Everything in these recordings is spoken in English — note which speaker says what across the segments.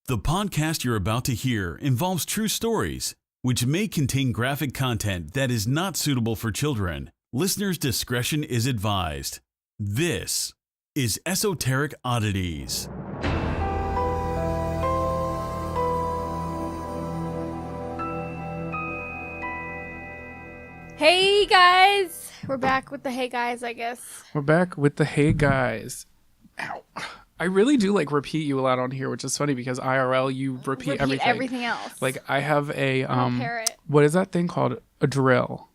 Speaker 1: The podcast you're about to hear involves true stories, which may contain graphic content that is not suitable for children. Listener's discretion is advised. This is Esoteric Oddities.
Speaker 2: Hey guys! We're back with the hey guys, I guess.
Speaker 3: We're back with the hey guys. Ow. I really do repeat you a lot on here, which is funny because IRL you repeat everything
Speaker 2: else.
Speaker 3: Like I have a
Speaker 2: parrot.
Speaker 3: What is that thing called? A drill,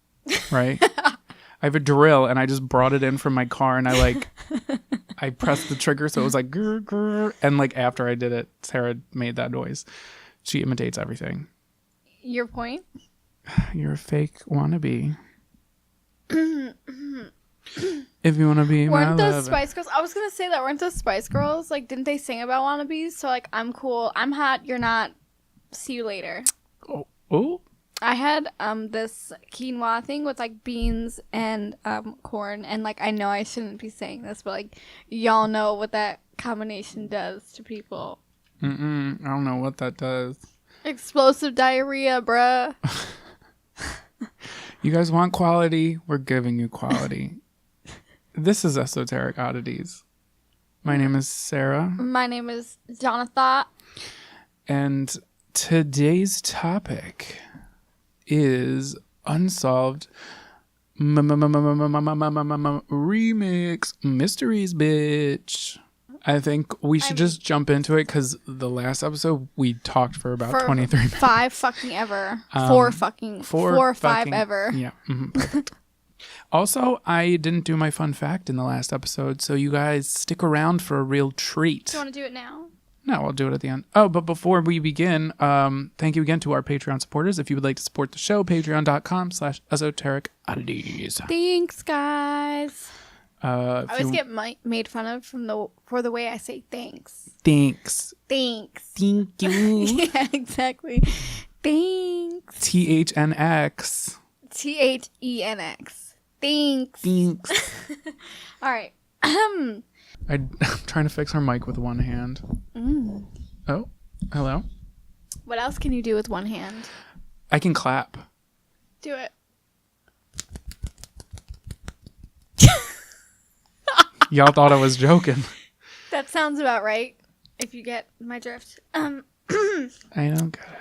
Speaker 3: right? I have a drill and I just brought it in from my car and I pressed the trigger so it was like grr, grr, and after I did it, Sarah made that noise. She imitates everything.
Speaker 2: Your point?
Speaker 3: You're a fake wannabe. If you want to be
Speaker 2: weren't
Speaker 3: my
Speaker 2: the
Speaker 3: lover.
Speaker 2: Spice Girls, I was gonna say that, weren't the Spice Girls, didn't they sing about wannabes? So I'm cool, I'm hot, you're not, see you later.
Speaker 3: Oh.
Speaker 2: I had this quinoa thing with beans and corn, and I know I shouldn't be saying this, but y'all know what that combination does to people.
Speaker 3: I don't know what that does.
Speaker 2: Explosive diarrhea, bruh.
Speaker 3: You guys want quality? We're giving you quality. This is Esoteric Oddities. My name is Sarah.
Speaker 2: My name is Jonathan.
Speaker 3: And today's topic is unsolved remix mysteries, bitch. I think we should just jump into it because the last episode we talked for about 23 minutes.
Speaker 2: Four or five ever.
Speaker 3: Yeah. Perfect. Also, I didn't do my fun fact in the last episode, so you guys stick around for a real treat.
Speaker 2: Do you want to do it now?
Speaker 3: No, I'll do it at the end. Oh, but before we begin, thank you again to our Patreon supporters. If you would like to support the show, patreon.com/esotericoddities.
Speaker 2: Thanks, guys.
Speaker 3: I
Speaker 2: always get made fun of for the way I say thanks.
Speaker 3: Thanks.
Speaker 2: Thanks.
Speaker 3: Thank you.
Speaker 2: Yeah, exactly. Thanks.
Speaker 3: THNX.
Speaker 2: THENX. Thanks.
Speaker 3: Thanks.
Speaker 2: All right.
Speaker 3: I'm trying to fix our mic with one hand. Oh, hello.
Speaker 2: What else can you do with one hand?
Speaker 3: I can clap.
Speaker 2: Do it.
Speaker 3: Y'all thought I was joking.
Speaker 2: That sounds about right, if you get my drift.
Speaker 3: I don't get it.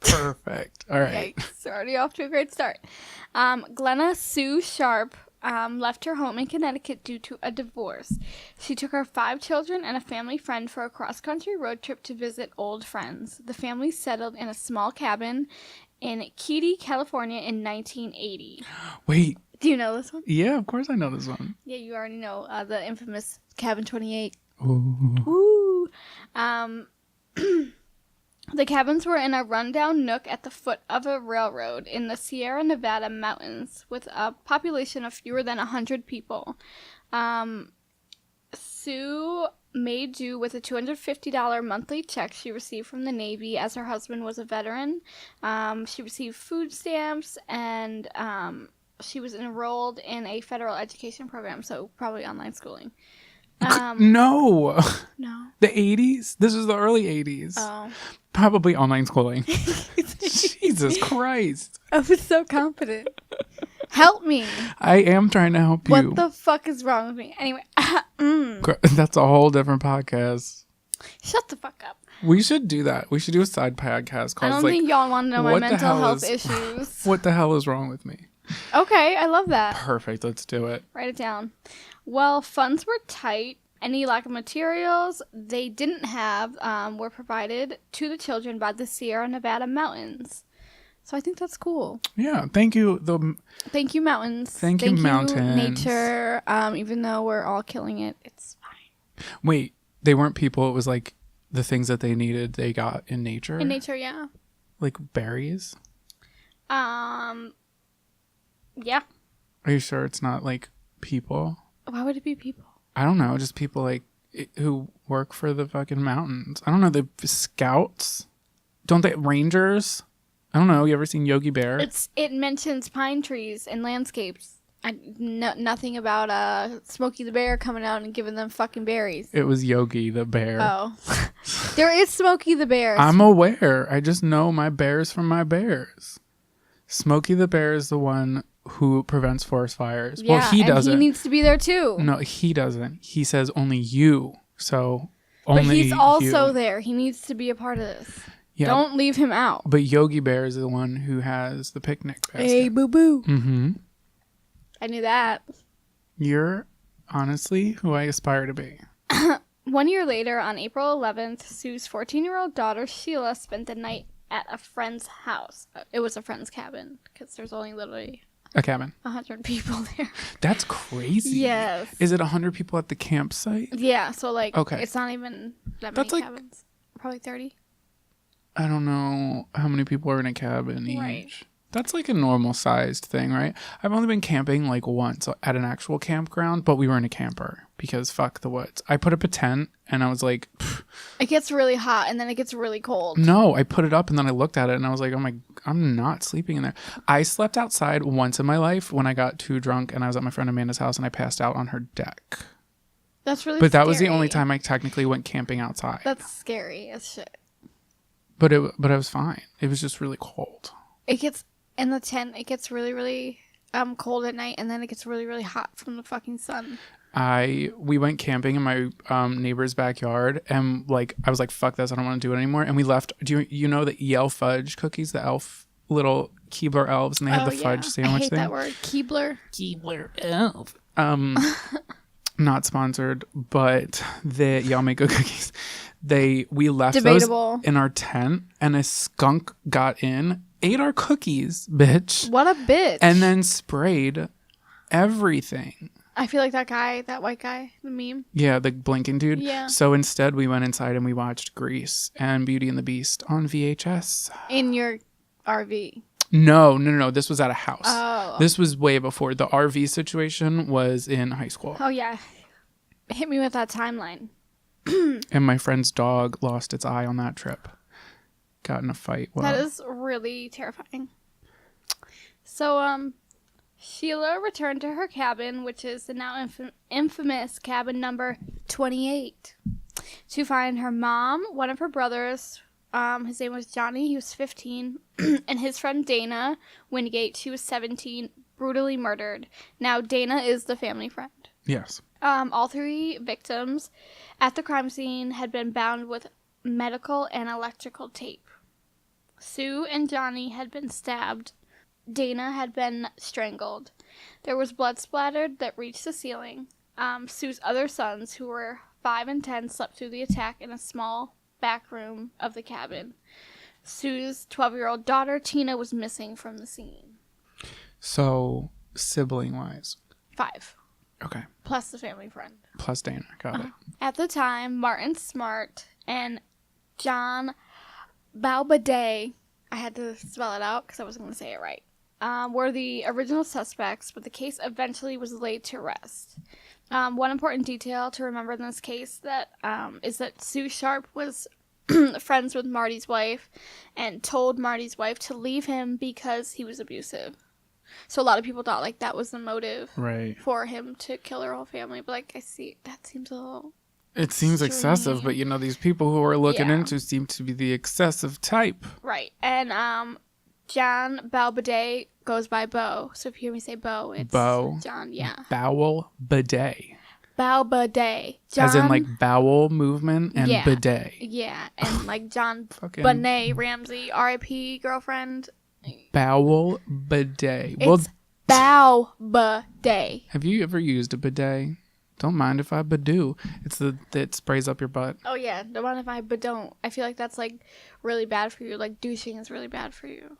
Speaker 3: Perfect. All right.
Speaker 2: Yikes. Already off to a great start. Glenna Sue Sharp left her home in Connecticut due to a divorce. She took her 5 children and a family friend for a cross-country road trip to visit old friends. The family settled in a small cabin in Keedy, California in 1980.
Speaker 3: Wait.
Speaker 2: Do you know this one?
Speaker 3: Yeah, of course I know this one.
Speaker 2: Yeah, you already know the infamous Cabin 28.
Speaker 3: Ooh.
Speaker 2: Ooh. The cabins were in a rundown nook at the foot of a railroad in the Sierra Nevada mountains with a population of fewer than 100 people. Sue made do with a $250 monthly check she received from the Navy as her husband was a veteran. She received food stamps and she was enrolled in a federal education program, so probably online schooling.
Speaker 3: No.
Speaker 2: The
Speaker 3: 80s? This was the early 80s.
Speaker 2: Oh.
Speaker 3: Probably online schooling. Jesus Christ.
Speaker 2: I was so confident. Help me.
Speaker 3: I am trying to help you.
Speaker 2: What the fuck is wrong with me? Anyway.
Speaker 3: That's a whole different podcast.
Speaker 2: Shut the fuck up.
Speaker 3: We should do that. We should do a side podcast called
Speaker 2: I don't think y'all want to know my mental health issues.
Speaker 3: What the hell is wrong with me?
Speaker 2: Okay, I love that.
Speaker 3: Perfect. Let's do it.
Speaker 2: Write it down. Well, funds were tight. Any lack of materials they didn't have were provided to the children by the Sierra Nevada mountains. So I think that's cool.
Speaker 3: Yeah. Thank you.
Speaker 2: Thank you, mountains.
Speaker 3: Thank you, mountains.
Speaker 2: Nature. Even though we're all killing it, it's fine.
Speaker 3: Wait, they weren't people. It was the things that they needed they got in nature?
Speaker 2: In nature, yeah.
Speaker 3: Like berries?
Speaker 2: Yeah.
Speaker 3: Are you sure it's not people?
Speaker 2: Why would it be people?
Speaker 3: I don't know. Just people who work for the fucking mountains. I don't know. The scouts? Don't they? Rangers? I don't know. You ever seen Yogi Bear?
Speaker 2: It mentions pine trees and landscapes. Nothing about Smokey the Bear coming out and giving them fucking berries.
Speaker 3: It was Yogi the bear.
Speaker 2: Oh. There is Smokey the Bear.
Speaker 3: I'm aware. I just know my bears from my bears. Smokey the Bear is the one who prevents forest fires.
Speaker 2: Yeah,
Speaker 3: well, he doesn't.
Speaker 2: He needs to be there too.
Speaker 3: No, he doesn't. He says only you. So only
Speaker 2: But he's also
Speaker 3: you.
Speaker 2: there. He needs to be a part of this.
Speaker 3: Yeah.
Speaker 2: Don't leave him out.
Speaker 3: But Yogi Bear is the one who has the picnic basket.
Speaker 2: Hey, boo-boo.
Speaker 3: Mm-hmm.
Speaker 2: I knew that.
Speaker 3: You're honestly who I aspire to be.
Speaker 2: 1 year later, on April 11th, Sue's 14-year-old daughter, Sheila, spent the night at a friend's house. It was a friend's cabin, because there's only literally
Speaker 3: A cabin.
Speaker 2: 100 people there.
Speaker 3: That's crazy.
Speaker 2: Yes.
Speaker 3: Is it 100 people at the campsite?
Speaker 2: Yeah, so, like,
Speaker 3: Okay.
Speaker 2: it's not even that
Speaker 3: That's
Speaker 2: many
Speaker 3: like-
Speaker 2: cabins. Probably 30.
Speaker 3: I don't know how many people are in a cabin each.
Speaker 2: Right.
Speaker 3: That's like a normal sized thing, right? I've only been camping like once at an actual campground, but we were in a camper because fuck the woods. I put up a tent and I was like,
Speaker 2: It gets really hot, and then it gets really cold.
Speaker 3: no, I put it up and then I looked at it and I was like, oh my, I'm not sleeping in there. I slept outside once in my life when I got too drunk and I was at my friend Amanda's house and I passed out on her deck.
Speaker 2: That's really
Speaker 3: But that was the
Speaker 2: scary.
Speaker 3: only time I technically went camping outside.
Speaker 2: That's scary as shit.
Speaker 3: But I was fine. It was just really cold.
Speaker 2: It gets, in the tent, it gets really, really cold at night, and then it gets really, really hot from the fucking sun.
Speaker 3: We went camping in my neighbor's backyard and like I was like fuck this, I don't want to do it anymore, and we left. Do you know the EL fudge cookies, the elf little Keebler elves, and they had the fudge sandwich
Speaker 2: I hate
Speaker 3: thing.
Speaker 2: that word, Keebler
Speaker 3: elf. Not sponsored, but y'all make good cookies. We left
Speaker 2: Debatable.
Speaker 3: those in our tent and a skunk got in, ate our cookies, bitch,
Speaker 2: What a bitch.
Speaker 3: and then sprayed everything.
Speaker 2: I feel like that white guy, the meme.
Speaker 3: Yeah, the blinking dude.
Speaker 2: Yeah.
Speaker 3: So instead, we went inside and we watched Grease and Beauty and the Beast on VHS.
Speaker 2: In your RV.
Speaker 3: No. This was at a house.
Speaker 2: Oh.
Speaker 3: This was way before. The RV situation was in high school.
Speaker 2: Oh, yeah. Hit me with that timeline.
Speaker 3: And my friend's dog lost its eye on that trip. Got in a fight. Well,
Speaker 2: That is really terrifying. So, Sheila returned to her cabin, which is the now infamous cabin number 28, to find her mom, one of her brothers, his name was Johnny, he was 15, and his friend Dana Wingate, she was 17, brutally murdered. Now, Dana is the family friend.
Speaker 3: yes.
Speaker 2: All three victims at the crime scene had been bound with medical and electrical tape. Sue and Johnny had been stabbed. Dana had been strangled. There was blood splattered that reached the ceiling. Sue's other sons, who were 5 and 10, slept through the attack in a small back room of the cabin. Sue's 12-year-old daughter, Tina, was missing from the scene.
Speaker 3: So, sibling-wise.
Speaker 2: 5.
Speaker 3: Okay.
Speaker 2: Plus the family friend.
Speaker 3: Plus Dana. Got it.
Speaker 2: At the time, Martin Smart and John Balbaday, I had to spell it out because I wasn't going to say it right, were the original suspects, but the case eventually was laid to rest. One important detail to remember in this case is that Sue Sharp was friends with Marty's wife and told Marty's wife to leave him because he was abusive. So a lot of people thought like that was the motive
Speaker 3: Right.
Speaker 2: for him to kill her whole family. But like I see, that seems a little...
Speaker 3: It seems excessive, but these people who we're looking
Speaker 2: Yeah.
Speaker 3: into seem to be the excessive type.
Speaker 2: Right. And John Balbaday goes by Bo. So if you hear me say Bo, it's
Speaker 3: Bo.
Speaker 2: John, yeah.
Speaker 3: Bowel bidet.
Speaker 2: Balbaday. John,
Speaker 3: As in like bowel movement and
Speaker 2: Yeah.
Speaker 3: bidet.
Speaker 2: Yeah, and like John
Speaker 3: Fucking
Speaker 2: Bonet Ramsey, R.I.P. girlfriend.
Speaker 3: bowel bidet.
Speaker 2: It's Balbaday.
Speaker 3: Have you ever used a bidet? Don't mind if I badoo. It's that sprays up your butt.
Speaker 2: Oh yeah, the one if I but don't. I feel like that's like really bad for you. Like douching is really bad for you.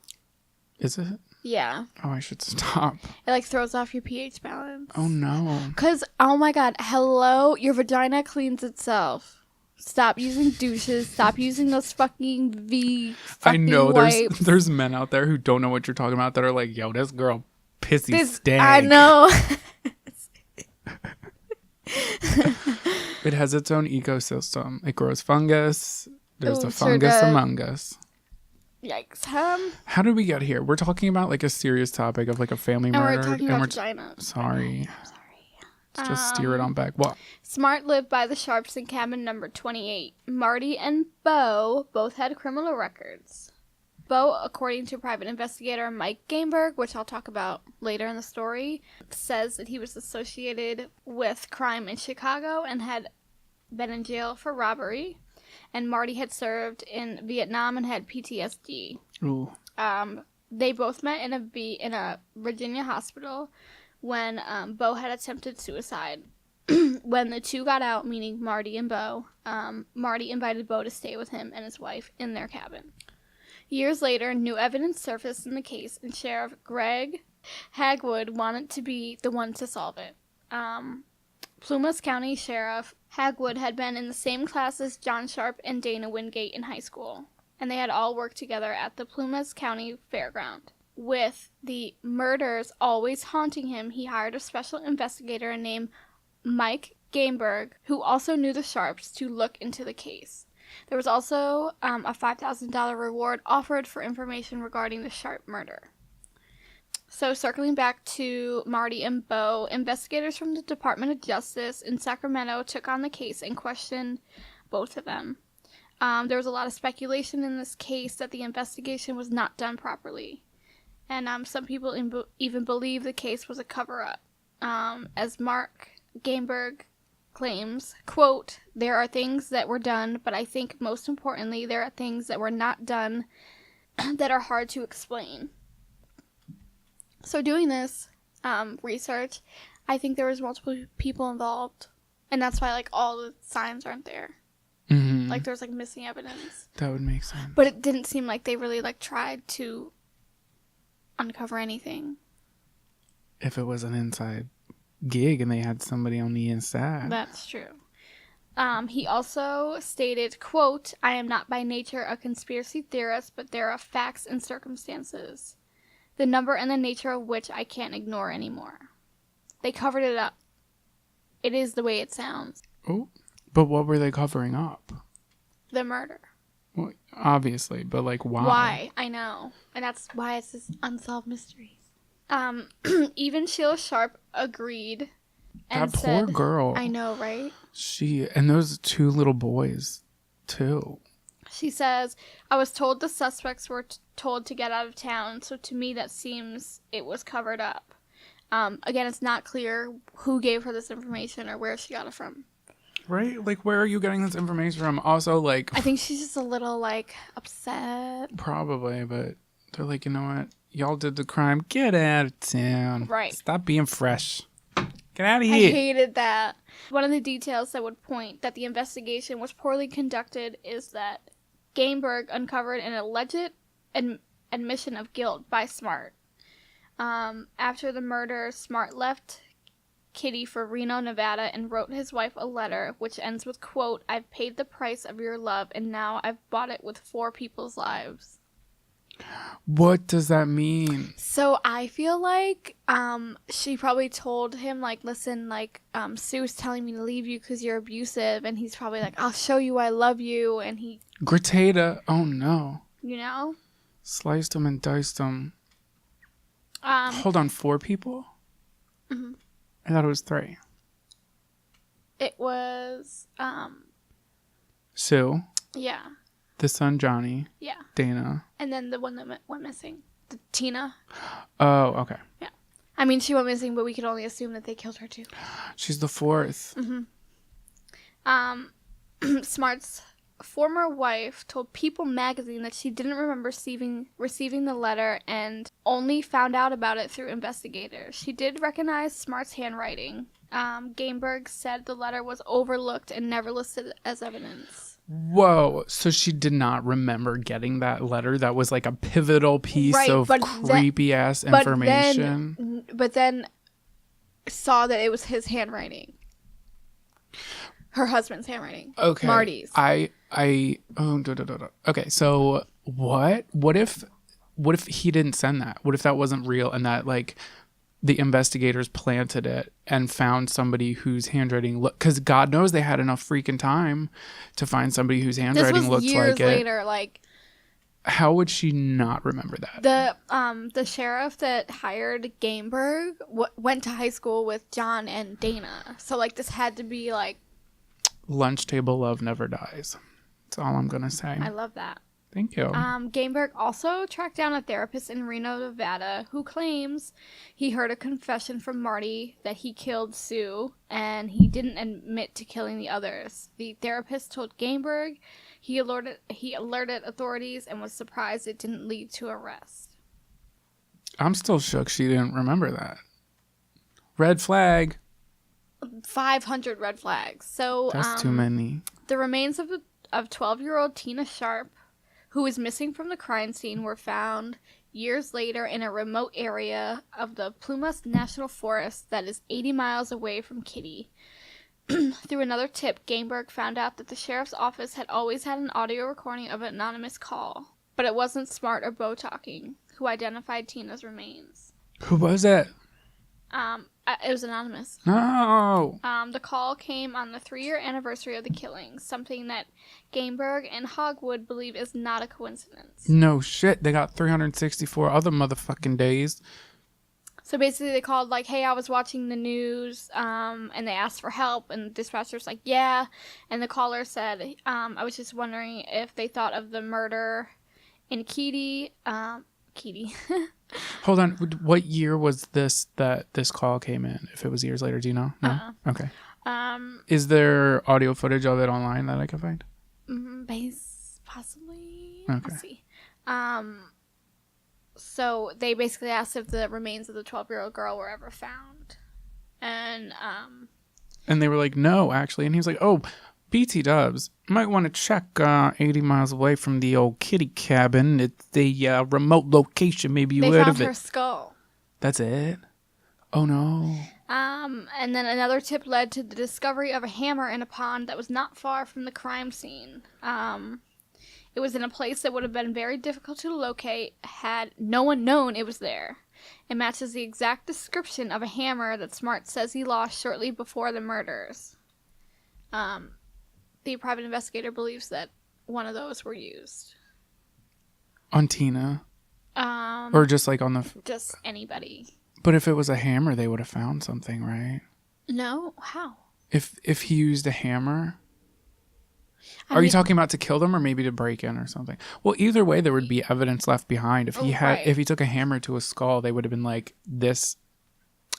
Speaker 3: Is it?
Speaker 2: Yeah.
Speaker 3: Oh, I should stop.
Speaker 2: It like throws off your pH balance.
Speaker 3: Oh no.
Speaker 2: Cause oh my god, hello, your vagina cleans itself. Stop using douches. Stop using those fucking
Speaker 3: I know
Speaker 2: wipes.
Speaker 3: there's men out there who don't know what you're talking about that are like, yo, this girl pissy
Speaker 2: This,
Speaker 3: stank.
Speaker 2: I know.
Speaker 3: It has its own ecosystem. It grows fungus. There's
Speaker 2: Ooh,
Speaker 3: the
Speaker 2: sure
Speaker 3: fungus
Speaker 2: does.
Speaker 3: among us.
Speaker 2: Yikes.
Speaker 3: How did we get here? We're talking about like a serious topic of like a family
Speaker 2: And
Speaker 3: murder.
Speaker 2: we're talking about vaginas.
Speaker 3: Sorry. Let's just steer it on back. What?
Speaker 2: Smart lived by the Sharps in cabin number 28. Marty and Bo both had criminal records. Bo, according to private investigator Mike Gainberg, which I'll talk about later in the story, says that he was associated with crime in Chicago and had been in jail for robbery. And Marty had served in Vietnam and had PTSD.
Speaker 3: Ooh.
Speaker 2: They both met in a Virginia hospital when Bo had attempted suicide. When the two got out, meaning Marty and Bo, Marty invited Bo to stay with him and his wife in their cabin. Years later, new evidence surfaced in the case, and Sheriff Greg Hagwood wanted to be the one to solve it. Plumas County Sheriff Hagwood had been in the same class as John Sharp and Dana Wingate in high school, and they had all worked together at the Plumas County Fairground. With the murders always haunting him, he hired a special investigator named Mike Gainberg, who also knew the Sharps, to look into the case. There was also a $5,000 reward offered for information regarding the Sharp murder. So circling back to Marty and Bo, investigators from the Department of Justice in Sacramento took on the case and questioned both of them. There was a lot of speculation in this case that the investigation was not done properly. And some people even believe the case was a cover-up. As Mark Gainberg claims, quote, "There are things that were done, but I think most importantly, there are things that were not done that are hard to explain." So doing this research, I think there was multiple people involved. And that's why, like, all the signs aren't there.
Speaker 3: Mm-hmm.
Speaker 2: Like, there's, like, missing evidence.
Speaker 3: That would make sense.
Speaker 2: But it didn't seem like they really, like, tried to uncover anything.
Speaker 3: If it was an inside gig and they had somebody on the inside.
Speaker 2: That's true. He also stated, quote, "I am not by nature a conspiracy theorist, but there are facts and circumstances, the number and the nature of which I can't ignore anymore." They covered it up. It is the way it sounds.
Speaker 3: Oh, but what were they covering up?
Speaker 2: The murder.
Speaker 3: Well, obviously, but like why?
Speaker 2: Why? I know. And that's why it's this unsolved mysteries. Even Sheila Sharp agreed and
Speaker 3: That poor
Speaker 2: said,
Speaker 3: girl.
Speaker 2: I know, right?
Speaker 3: And those two little boys, too.
Speaker 2: She says, "I was told the suspects were told to get out of town, so to me that seems it was covered up." Again, it's not clear who gave her this information or where she got it from.
Speaker 3: Right? Like, where are you getting this information from? Also, like...
Speaker 2: I think she's just a little, like, upset.
Speaker 3: Probably, but they're like, you know what? Y'all did the crime. Get out of town.
Speaker 2: Right.
Speaker 3: Stop being fresh. Get out of
Speaker 2: I
Speaker 3: here.
Speaker 2: hated that. One of the details that would point that the investigation was poorly conducted is that Gainberg uncovered an alleged admission of guilt by Smart. After the murder, Smart left Kitty for Reno, Nevada, and wrote his wife a letter, which ends with, quote, "I've paid the price of your love, and now I've bought it with 4 people's lives."
Speaker 3: What does that mean?
Speaker 2: So I feel like she probably told him, like, listen, like, Sue's telling me to leave you because you're abusive, and he's probably like, "I'll show you I love you," and he...
Speaker 3: Gratata. Oh, no.
Speaker 2: You know?
Speaker 3: Sliced them and diced them. Hold on, 4 people?
Speaker 2: Mm-hmm.
Speaker 3: I thought it was 3.
Speaker 2: It was,
Speaker 3: Sue.
Speaker 2: yeah.
Speaker 3: The son, Johnny.
Speaker 2: Yeah.
Speaker 3: Dana.
Speaker 2: And then the one that went missing. Tina.
Speaker 3: Oh, okay.
Speaker 2: Yeah. I mean, she went missing, but we could only assume that they killed her too.
Speaker 3: She's the 4th.
Speaker 2: Mm-hmm. Smart's former wife told People magazine that she didn't remember receiving the letter and only found out about it through investigators. She did recognize Smart's handwriting. Gainberg said the letter was overlooked and never listed as evidence.
Speaker 3: Whoa. So she did not remember getting that letter? That was like a pivotal piece of creepy-ass information?
Speaker 2: But then saw that it was his handwriting. Her husband's handwriting.
Speaker 3: Okay.
Speaker 2: Marty's.
Speaker 3: Okay, so what? What if he didn't send that? What if that wasn't real and that, like, the investigators planted it and found somebody whose handwriting because God knows they had enough freaking time to find somebody whose handwriting looks like it.
Speaker 2: This was years later, like
Speaker 3: How would she not remember that?
Speaker 2: The sheriff that hired Gameberg went to high school with John and Dana. So, like, this had to be, like...
Speaker 3: Lunch table love never dies. That's all I'm going to say.
Speaker 2: I love that.
Speaker 3: Thank you.
Speaker 2: Gameberg also tracked down a therapist in Reno, Nevada, who claims he heard a confession from Marty that he killed Sue, and he didn't admit to killing the others. The therapist told Gameberg he alerted authorities and was surprised it didn't lead to arrest.
Speaker 3: I'm still shook she didn't remember that. Red flag.
Speaker 2: 500 red flags. So
Speaker 3: That's too many.
Speaker 2: The remains of 12-year-old Tina Sharp, who was missing from the crime scene, were found years later in a remote area of the Plumas National Forest that is 80 miles away from Kitty. Through another tip, Gameberg found out that the sheriff's office had always had an audio recording of an anonymous call, but it wasn't Smart or Bo talking, who identified Tina's remains.
Speaker 3: Who was it?
Speaker 2: It was anonymous.
Speaker 3: No.
Speaker 2: The call came on the 3-year anniversary of the killings, something that Gameberg and Hogwood believe is not a coincidence.
Speaker 3: No shit. They got 364 other motherfucking days.
Speaker 2: So basically they called like, hey, I was watching the news, and they asked for help, and the dispatcher's like, yeah. And the caller said, I was just wondering if they thought of the murder in Kitty.
Speaker 3: Hold on. What year was this that this call came in? If it was years later, do you know? No? Okay. Is there audio footage of it online that I can find?
Speaker 2: Possibly.
Speaker 3: Okay.
Speaker 2: Let's see. So they basically asked if the remains of the 12-year-old girl were ever found. And
Speaker 3: they were like, no, actually. And he was like, oh, BT Dubs, might want to check 80 miles away from the old kitty cabin. It's the remote location. Maybe you heard of it.
Speaker 2: They found her skull.
Speaker 3: That's it? Oh, no.
Speaker 2: And then another tip led to the discovery of a hammer in a pond that was not far from the crime scene. It was in a place that would have been very difficult to locate had no one known it was there. It matches the exact description of a hammer that Smart says he lost shortly before the murders. The private investigator believes that one of those were used.
Speaker 3: On Tina? Or just like on the...
Speaker 2: Just anybody.
Speaker 3: But if it was a hammer, they would have found something, right?
Speaker 2: No? How?
Speaker 3: If he used a hammer... Are you talking about to kill them or maybe to break in or something? Well, either way, there would be evidence left behind. If he took a hammer to a skull, they would have been like, this...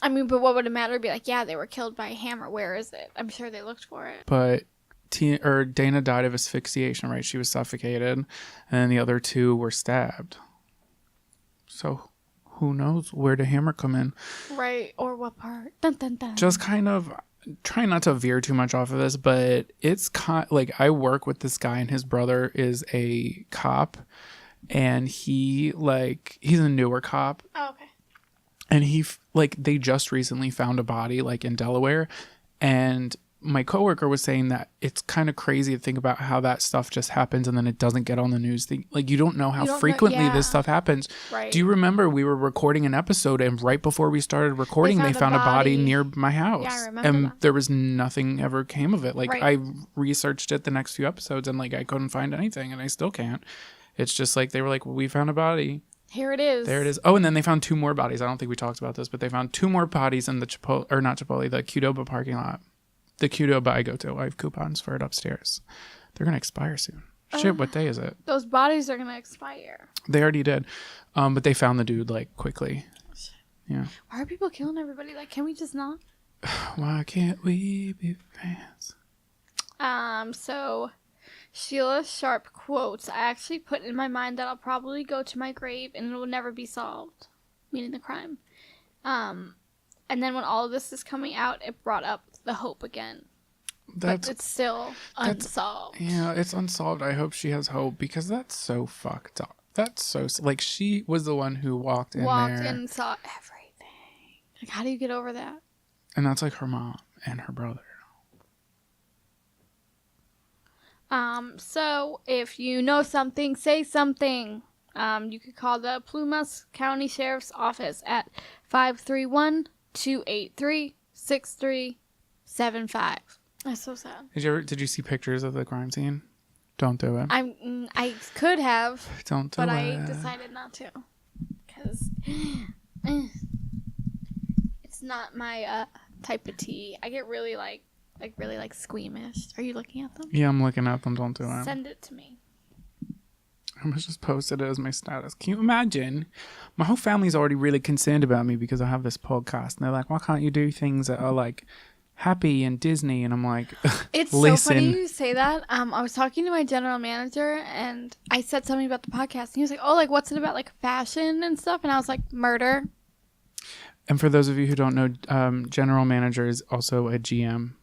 Speaker 2: I mean, but what would it matter? It'd be like, yeah, they were killed by a hammer. Where is it? I'm sure they looked for it.
Speaker 3: But Dana died of asphyxiation, right? She was suffocated, and then the other two were stabbed. So who knows where the hammer come in?
Speaker 2: Right, or what part? Dun, dun, dun.
Speaker 3: Just kind of trying not to veer too much off of this, but it's like I work with this guy, and his brother is a cop, and he's a newer cop.
Speaker 2: Oh, okay.
Speaker 3: And they just recently found a body like in Delaware, and my coworker was saying that it's kind of crazy to think about how that stuff just happens and then it doesn't get on the news. Like, you don't know how frequently this stuff happens.
Speaker 2: Right.
Speaker 3: Do you remember we were recording an episode and right before we started recording, they found a body near my house.
Speaker 2: Yeah, I remember
Speaker 3: and
Speaker 2: that.
Speaker 3: There was nothing ever came of it. Like,
Speaker 2: right.
Speaker 3: I researched it the next few episodes and like I couldn't find anything, and I still can't. It's just like they were like, well, we found a body.
Speaker 2: Here it is.
Speaker 3: There it is. Oh, and then they found 2 more bodies. I don't think we talked about this, but they found 2 more bodies in the the Qdoba parking lot. The Qdoba I go to. I have coupons for it upstairs. They're going to expire soon. Shit, what day is it?
Speaker 2: Those bodies are going to expire.
Speaker 3: They already did. But they found the dude, like, quickly. Yeah.
Speaker 2: Why are people killing everybody? Like, can we just not?
Speaker 3: Why can't we be friends?
Speaker 2: So Sheila Sharp quotes, I actually put in my mind that I'll probably go to my grave and it will never be solved. Meaning the crime. And then when all of this is coming out, it brought up the hope again. But it's still unsolved.
Speaker 3: Yeah, it's unsolved. I hope she has hope because that's so fucked up. That's so... Like, she was the one who walked in
Speaker 2: and saw everything. Like, how do you get over that?
Speaker 3: And that's like her mom and her brother.
Speaker 2: So if you know something, say something. You could call the Plumas County Sheriff's Office at 531-283-6375. That's so sad.
Speaker 3: Did you see pictures of the crime scene? Don't do it.
Speaker 2: I could have,
Speaker 3: Don't do
Speaker 2: but
Speaker 3: it.
Speaker 2: I decided not to because it's not my type of tea. I get really really squeamish. Are you looking at them?
Speaker 3: Yeah, I'm looking at them. Don't do it.
Speaker 2: Send it to me.
Speaker 3: I'm gonna just post it as my status. Can you imagine? My whole family's already really concerned about me because I have this podcast, and they're like, "Why can't you do things that are like happy and Disney?" And I'm like,
Speaker 2: It's
Speaker 3: listen.
Speaker 2: so funny you say that. I was talking to my general manager, and I said something about the podcast, and he was like, "Oh, like what's it about, like fashion and stuff?" And I was like, "Murder."
Speaker 3: And for those of you who don't know, general manager is also a GM,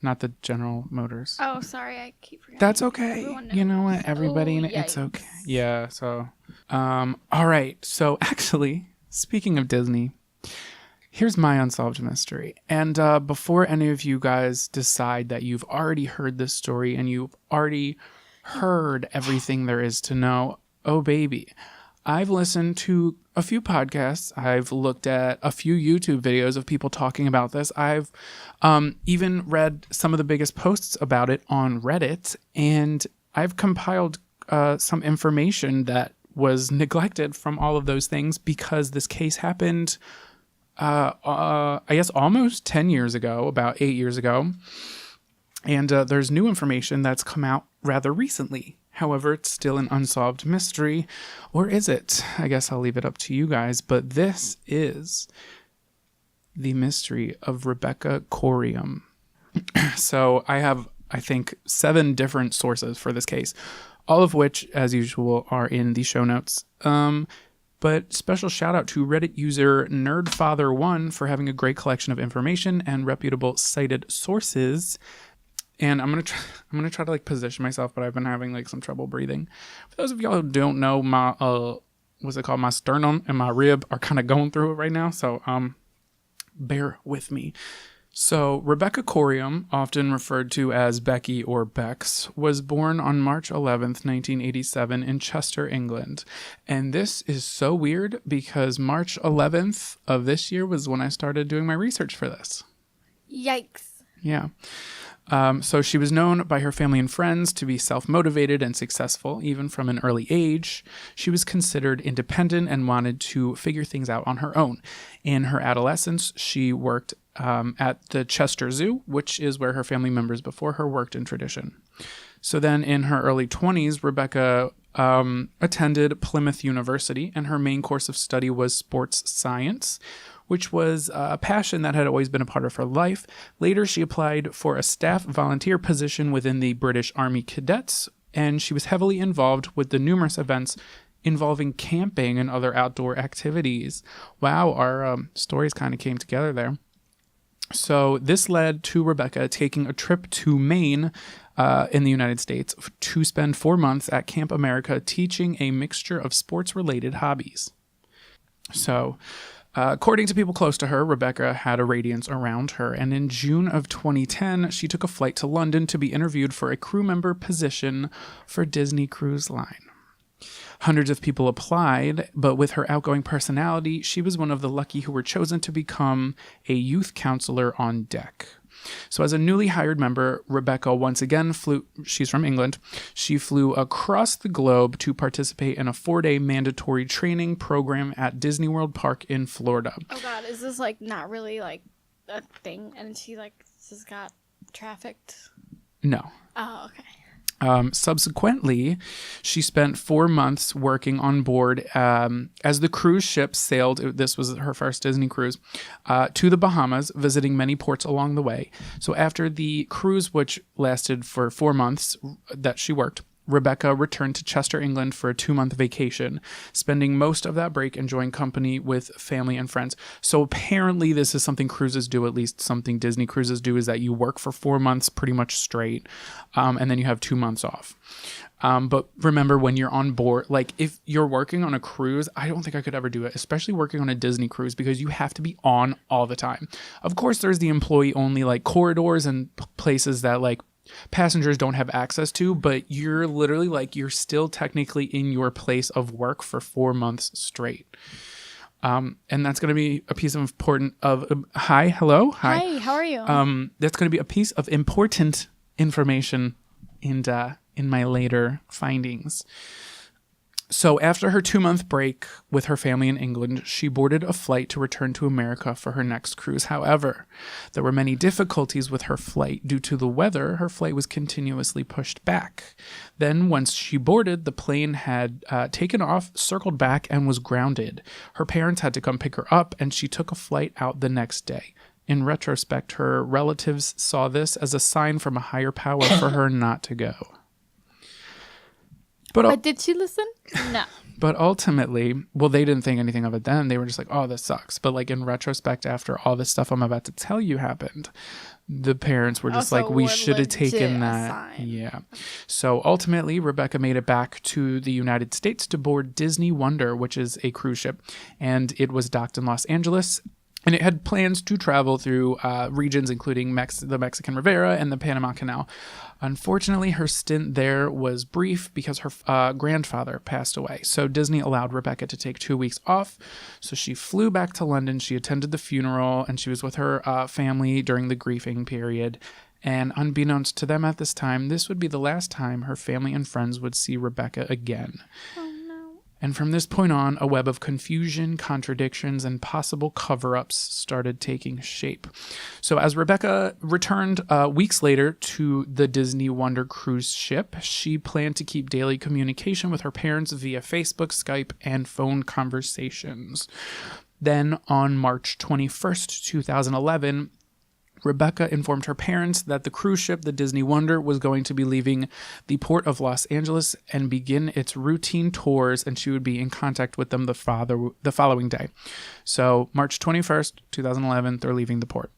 Speaker 3: not the General Motors.
Speaker 2: Oh, sorry, I keep forgetting.
Speaker 3: That's okay.
Speaker 2: Everyone knows.
Speaker 3: You know what? Everybody,
Speaker 2: Oh,
Speaker 3: it's
Speaker 2: yikes.
Speaker 3: okay. Yeah. So, all right. So actually, speaking of Disney, here's my unsolved mystery. And before any of you guys decide that you've already heard this story and you've already heard everything there is to know, oh baby, I've listened to a few podcasts. I've looked at a few YouTube videos of people talking about this. I've even read some of the biggest posts about it on Reddit, and I've compiled some information that was neglected from all of those things because this case happened, I guess, almost 10 years ago, about 8 years ago. And there's new information that's come out rather recently. However, it's still an unsolved mystery. Or is it? I guess I'll leave it up to you guys. But this is the mystery of Rebecca Corium. So I have, I think, 7 different sources for this case, all of which, as usual, are in the show notes. But special shout out to Reddit user NerdFather1 for having a great collection of information and reputable cited sources. And I'm gonna try to like position myself, but I've been having like some trouble breathing. For those of y'all who don't know, my what's it called? My sternum and my rib are kind of going through it right now, so bear with me. So Rebecca Corium, often referred to as Becky or Bex, was born on March 11th, 1987 in Chester, England. And this is so weird because March 11th of this year was when I started doing my research for this.
Speaker 2: Yikes.
Speaker 3: Yeah. So she was known by her family and friends to be self-motivated and successful, even from an early age. She was considered independent and wanted to figure things out on her own. In her adolescence, she worked at the Chester Zoo, which is where her family members before her worked in tradition. So then in her early 20s, Rebecca attended Plymouth University, and her main course of study was sports science, which was a passion that had always been a part of her life. Later, she applied for a staff volunteer position within the British Army Cadets, and she was heavily involved with the numerous events involving camping and other outdoor activities. Wow, our stories kind of came together there. So this led to Rebecca taking a trip to Maine in the United States to spend 4 months at Camp America teaching a mixture of sports-related hobbies. So, according to people close to her, Rebecca had a radiance around her, and in June of 2010, she took a flight to London to be interviewed for a crew member position for Disney Cruise Line. Hundreds of people applied, but with her outgoing personality, she was one of the lucky who were chosen to become a youth counselor on deck. So as a newly hired member, Rebecca once again she's from England, she flew across the globe to participate in a 4-day mandatory training program at Disney World Park in Florida.
Speaker 2: Oh God, is this like not really like a thing? And she like just got trafficked?
Speaker 3: No.
Speaker 2: Oh, okay.
Speaker 3: Subsequently, she spent 4 months working on board as the cruise ship sailed. This was her first Disney cruise to the Bahamas, visiting many ports along the way. So after the cruise, which lasted for 4 months that she worked, Rebecca returned to Chester, England for a 2-month vacation, spending most of that break enjoying company with family and friends. So apparently this is something cruises do, at least something Disney cruises do, is that you work for 4 months pretty much straight, and then you have 2 months off. But remember, when you're on board, like if you're working on a cruise, I don't think I could ever do it, especially working on a Disney cruise, because you have to be on all the time. Of course, there's the employee only like corridors and places that like passengers don't have access to, but you're literally like, you're still technically in your place of work for 4 months straight. And that's going to be a piece of important hi.
Speaker 2: Hi, how are you?
Speaker 3: That's going to be a piece of important information. And in my later findings. So after her 2-month break with her family in England, she boarded a flight to return to America for her next cruise. However, there were many difficulties with her flight. Due to the weather, her flight was continuously pushed back. Then, once she boarded, the plane had taken off, circled back, and was grounded. Her parents had to come pick her up, and she took a flight out the next day. In retrospect, her relatives saw this as a sign from a higher power for her not to go.
Speaker 2: But did she listen? No.
Speaker 3: But ultimately, well, they didn't think anything of it then. They were just like, oh, this sucks. But like in retrospect, after all this stuff I'm about to tell you happened, the parents were just like, we should have taken that. Yeah. So ultimately, Rebecca made it back to the United States to board Disney Wonder, which is a cruise ship. And it was docked in Los Angeles. And it had plans to travel through regions including the Mexican Riviera and the Panama Canal. Unfortunately, her stint there was brief because her grandfather passed away. So Disney allowed Rebecca to take 2 weeks off. So she flew back to London. She attended the funeral and she was with her family during the grieving period. And unbeknownst to them at this time, this would be the last time her family and friends would see Rebecca again. And from this point on, a web of confusion, contradictions, and possible cover-ups started taking shape. So as Rebecca returned weeks later to the Disney Wonder cruise ship, she planned to keep daily communication with her parents via Facebook, Skype, and phone conversations. Then on March 21st, 2011, Rebecca informed her parents that the cruise ship, the Disney Wonder, was going to be leaving the port of Los Angeles and begin its routine tours, and she would be in contact with them the following day. So March 21st, 2011, they're leaving the port.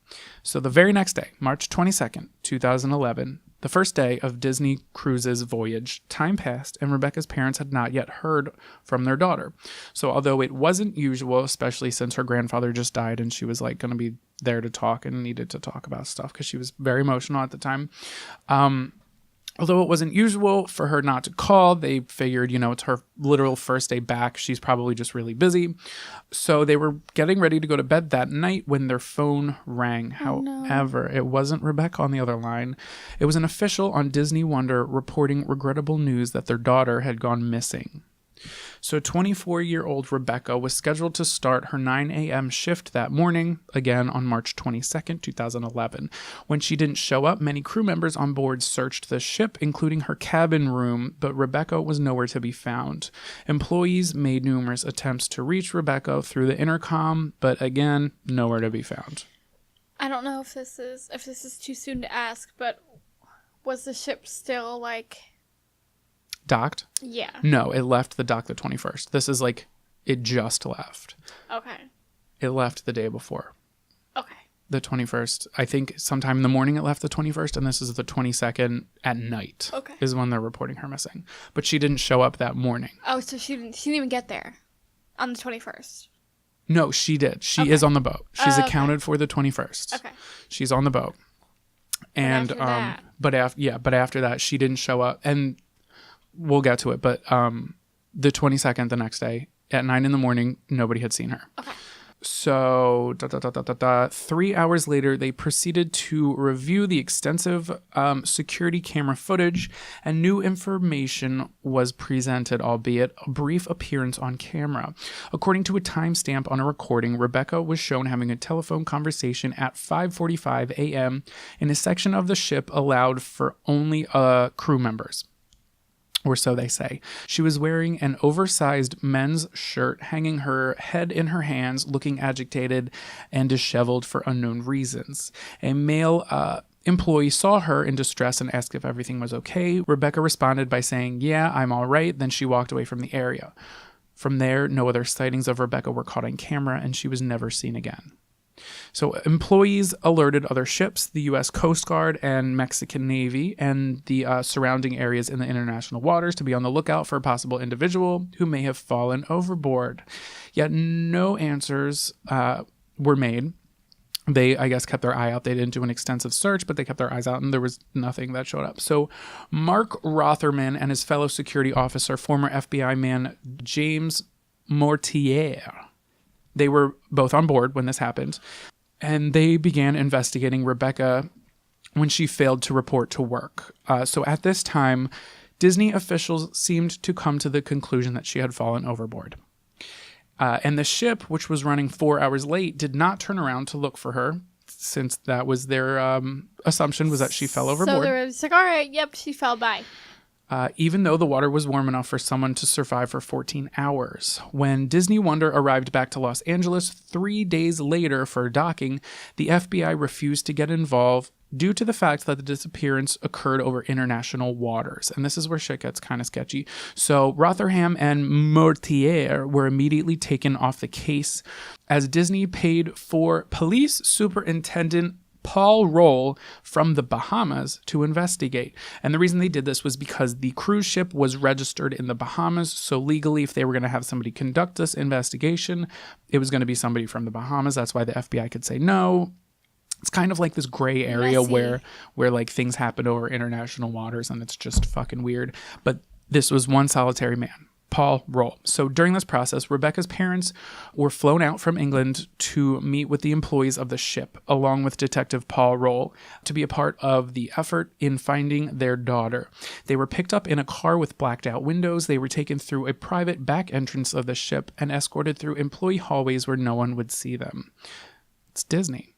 Speaker 3: So the very next day, March 22nd, 2011, the first day of Disney Cruises' voyage, time passed, and Rebecca's parents had not yet heard from their daughter. So although it wasn't usual, especially since her grandfather just died and she was like going to be there to talk and needed to talk about stuff because she was very emotional at the time. Although it wasn't usual for her not to call, they figured, it's her literal first day back. She's probably just really busy. So they were getting ready to go to bed that night when their phone rang. However, it wasn't Rebecca on the other line. It was an official on Disney Wonder reporting regrettable news that their daughter had gone missing. So 24-year-old Rebecca was scheduled to start her 9 a.m. shift that morning, again on March 22nd, 2011. When she didn't show up, many crew members on board searched the ship, including her cabin room, but Rebecca was nowhere to be found. Employees made numerous attempts to reach Rebecca through the intercom, but again, nowhere to be found.
Speaker 2: I don't know if this is too soon to ask, but was the ship still
Speaker 3: docked?
Speaker 2: Yeah.
Speaker 3: No, it left the dock the 21st. This is it just left.
Speaker 2: Okay.
Speaker 3: It left the day before.
Speaker 2: Okay.
Speaker 3: The 21st. I think sometime in the morning it left the 21st, and this is the 22nd at night.
Speaker 2: Okay.
Speaker 3: Is when they're reporting her missing. But she didn't show up that morning.
Speaker 2: Oh, so she didn't even get there on the 21st.
Speaker 3: No, she did. She is on the boat. She's accounted for the 21st.
Speaker 2: Okay.
Speaker 3: She's on the boat. And but after that she didn't show up, and we'll get to it, but the 22nd, the next day, at 9 a.m, nobody had seen her.
Speaker 2: Okay.
Speaker 3: So 3 hours later, they proceeded to review the extensive security camera footage, and new information was presented, albeit a brief appearance on camera. According to a timestamp on a recording, Rebecca was shown having a telephone conversation at 5:45 a.m. in a section of the ship allowed for only crew members. Or so they say. She was wearing an oversized men's shirt, hanging her head in her hands, looking agitated and disheveled for unknown reasons. A male employee saw her in distress and asked if everything was okay. Rebecca responded by saying, "Yeah, I'm all right." Then she walked away from the area. From there, no other sightings of Rebecca were caught on camera, and she was never seen again. So employees alerted other ships, the U.S. Coast Guard and Mexican Navy, and the surrounding areas in the international waters to be on the lookout for a possible individual who may have fallen overboard. Yet no answers were made. They, I guess, kept their eye out. They didn't do an extensive search, but they kept their eyes out, and there was nothing that showed up. So Mark Rotherman and his fellow security officer, former FBI man James Mortier, they were both on board when this happened, and they began investigating Rebecca when she failed to report to work. So at this time, Disney officials seemed to come to the conclusion that she had fallen overboard. And the ship, which was running 4 hours late, did not turn around to look for her, since that was their assumption, was that she fell overboard.
Speaker 2: So they were just like, all right, yep, she fell by.
Speaker 3: Even though the water was warm enough for someone to survive for 14 hours. When Disney Wonder arrived back to Los Angeles 3 days later for docking, the FBI refused to get involved due to the fact that the disappearance occurred over international waters. And this is where shit gets kind of sketchy. So Rotherham and Mortier were immediately taken off the case, as Disney paid for police superintendent Paul Roll from the Bahamas to investigate. And the reason they did this was because the cruise ship was registered in the Bahamas. So legally, if they were going to have somebody conduct this investigation, it was going to be somebody from the Bahamas. That's why the FBI could say no. It's kind of like this gray area where like things happen over international waters, and it's just fucking weird. But this was one solitary man, Paul Roll. So during this process, Rebecca's parents were flown out from England to meet with the employees of the ship, along with Detective Paul Roll, to be a part of the effort in finding their daughter. They were picked up in a car with blacked out windows. They were taken through a private back entrance of the ship and escorted through employee hallways where no one would see them. It's Disney.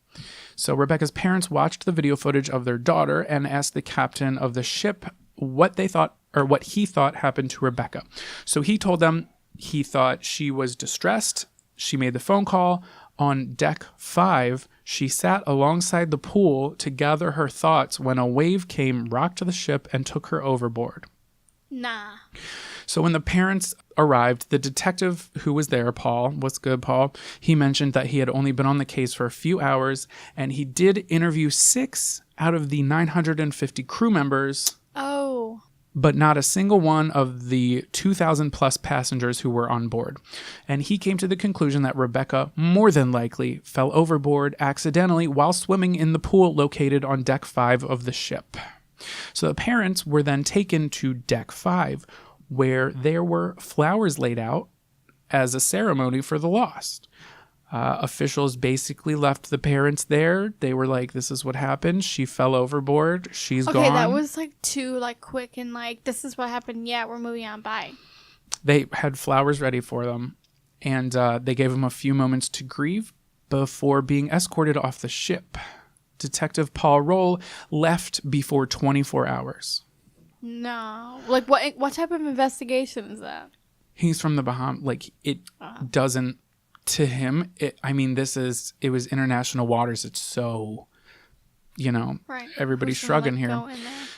Speaker 3: So Rebecca's parents watched the video footage of their daughter and asked the captain of the ship what they thought, or what he thought happened to Rebecca. So he told them he thought she was distressed. She made the phone call. On deck 5, she sat alongside the pool to gather her thoughts when a wave came, rocked the ship, and took her overboard.
Speaker 2: Nah.
Speaker 3: So when the parents arrived, the detective who was there, Paul, what's good, Paul? He mentioned that he had only been on the case for a few hours, and he did interview 6 out of the 950 crew members.
Speaker 2: Oh.
Speaker 3: But not a single one of the 2,000 plus passengers who were on board. And he came to the conclusion that Rebecca more than likely fell overboard accidentally while swimming in the pool located on deck 5 of the ship. So the parents were then taken to deck 5, where there were flowers laid out as a ceremony for the lost. Officials basically left the parents there. They were like, this is what happened. She fell overboard. She's gone.
Speaker 2: Okay, that was like too like quick and like, this is what happened. Yeah, we're moving on. Bye.
Speaker 3: They had flowers ready for them, and they gave them a few moments to grieve before being escorted off the ship. Detective Paul Roll left before 24 hours.
Speaker 2: No. Like, what type of investigation is that?
Speaker 3: He's from the Bahamas. Like, it doesn't, to him, it was international waters. It's so, right. Everybody's shrugging here.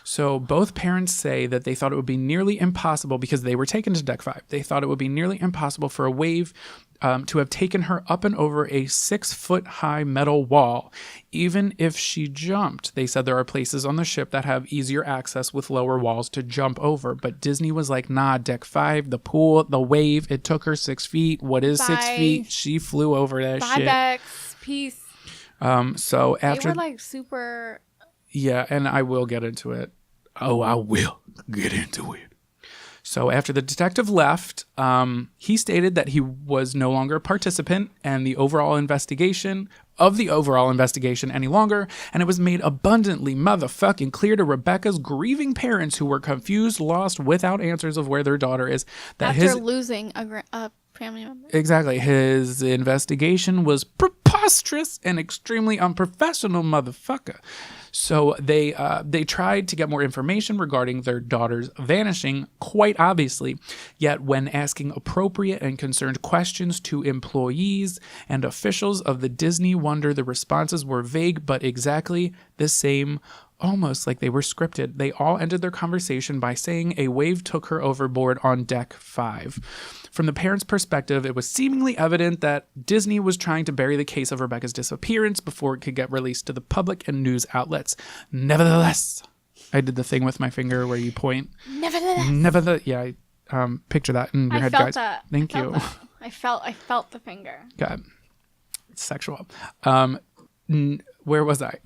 Speaker 3: So both parents say that they thought it would be nearly impossible, because they were taken to deck 5. They thought it would be nearly impossible for a wave to have taken her up and over a 6-foot-high metal wall. Even if she jumped, they said there are places on the ship that have easier access with lower walls to jump over. But Disney was like, nah, deck 5, the pool, the wave, it took her 6 feet. What is 6 feet? She flew over that shit.
Speaker 2: Bye, Bex. Peace.
Speaker 3: So after...
Speaker 2: They were like super...
Speaker 3: Yeah, and I will get into it. Oh, I will get into it. So after the detective left, he stated that he was no longer a participant in the overall investigation any longer, and it was made abundantly motherfucking clear to Rebecca's grieving parents, who were confused, lost, without answers of where their daughter is, that
Speaker 2: after losing a family member.
Speaker 3: Exactly. His investigation was preposterous and extremely unprofessional, motherfucker. So they tried to get more information regarding their daughter's vanishing, quite obviously. Yet when asking appropriate and concerned questions to employees and officials of the Disney Wonder, the responses were vague but exactly the same, almost like they were scripted. They all ended their conversation by saying a wave took her overboard on deck 5. From the parents' perspective, it was seemingly evident that Disney was trying to bury the case of Rebecca's disappearance before it could get released to the public and news outlets. Nevertheless, I did the thing with my finger where you point. Nevertheless. Yeah, picture that in your head, guys.
Speaker 2: That.
Speaker 3: Thank you.
Speaker 2: I felt the finger.
Speaker 3: God, it's sexual. Where was I?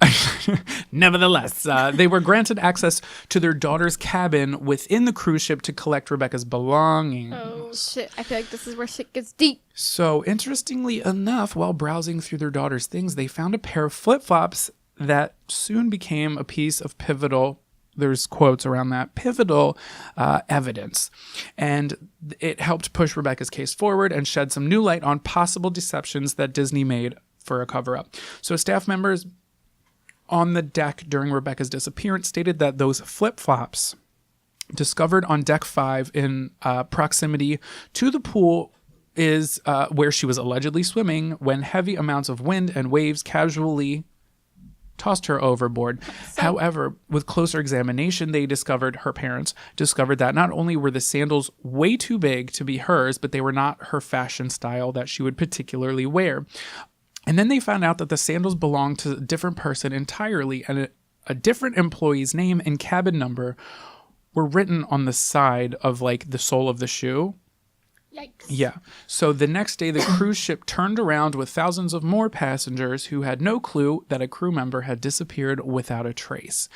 Speaker 3: Nevertheless, they were granted access to their daughter's cabin within the cruise ship to collect Rebecca's belongings.
Speaker 2: Oh, shit. I feel like this is where shit gets deep.
Speaker 3: So, interestingly enough, while browsing through their daughter's things, they found a pair of flip-flops that soon became a piece of pivotal there's quotes around that, pivotal evidence. And it helped push Rebecca's case forward and shed some new light on possible deceptions that Disney made for a cover-up. So staff members on the deck during Rebecca's disappearance stated that those flip-flops discovered on deck 5 in proximity to the pool is where she was allegedly swimming when heavy amounts of wind and waves casually tossed her overboard. However, with closer examination, her parents discovered that not only were the sandals way too big to be hers, but they were not her fashion style that she would particularly wear. And then they found out that the sandals belonged to a different person entirely, and a different employee's name and cabin number were written on the side of like the sole of the shoe.
Speaker 2: Yikes.
Speaker 3: Yeah. So the next day, the cruise ship turned around with thousands of more passengers who had no clue that a crew member had disappeared without a trace.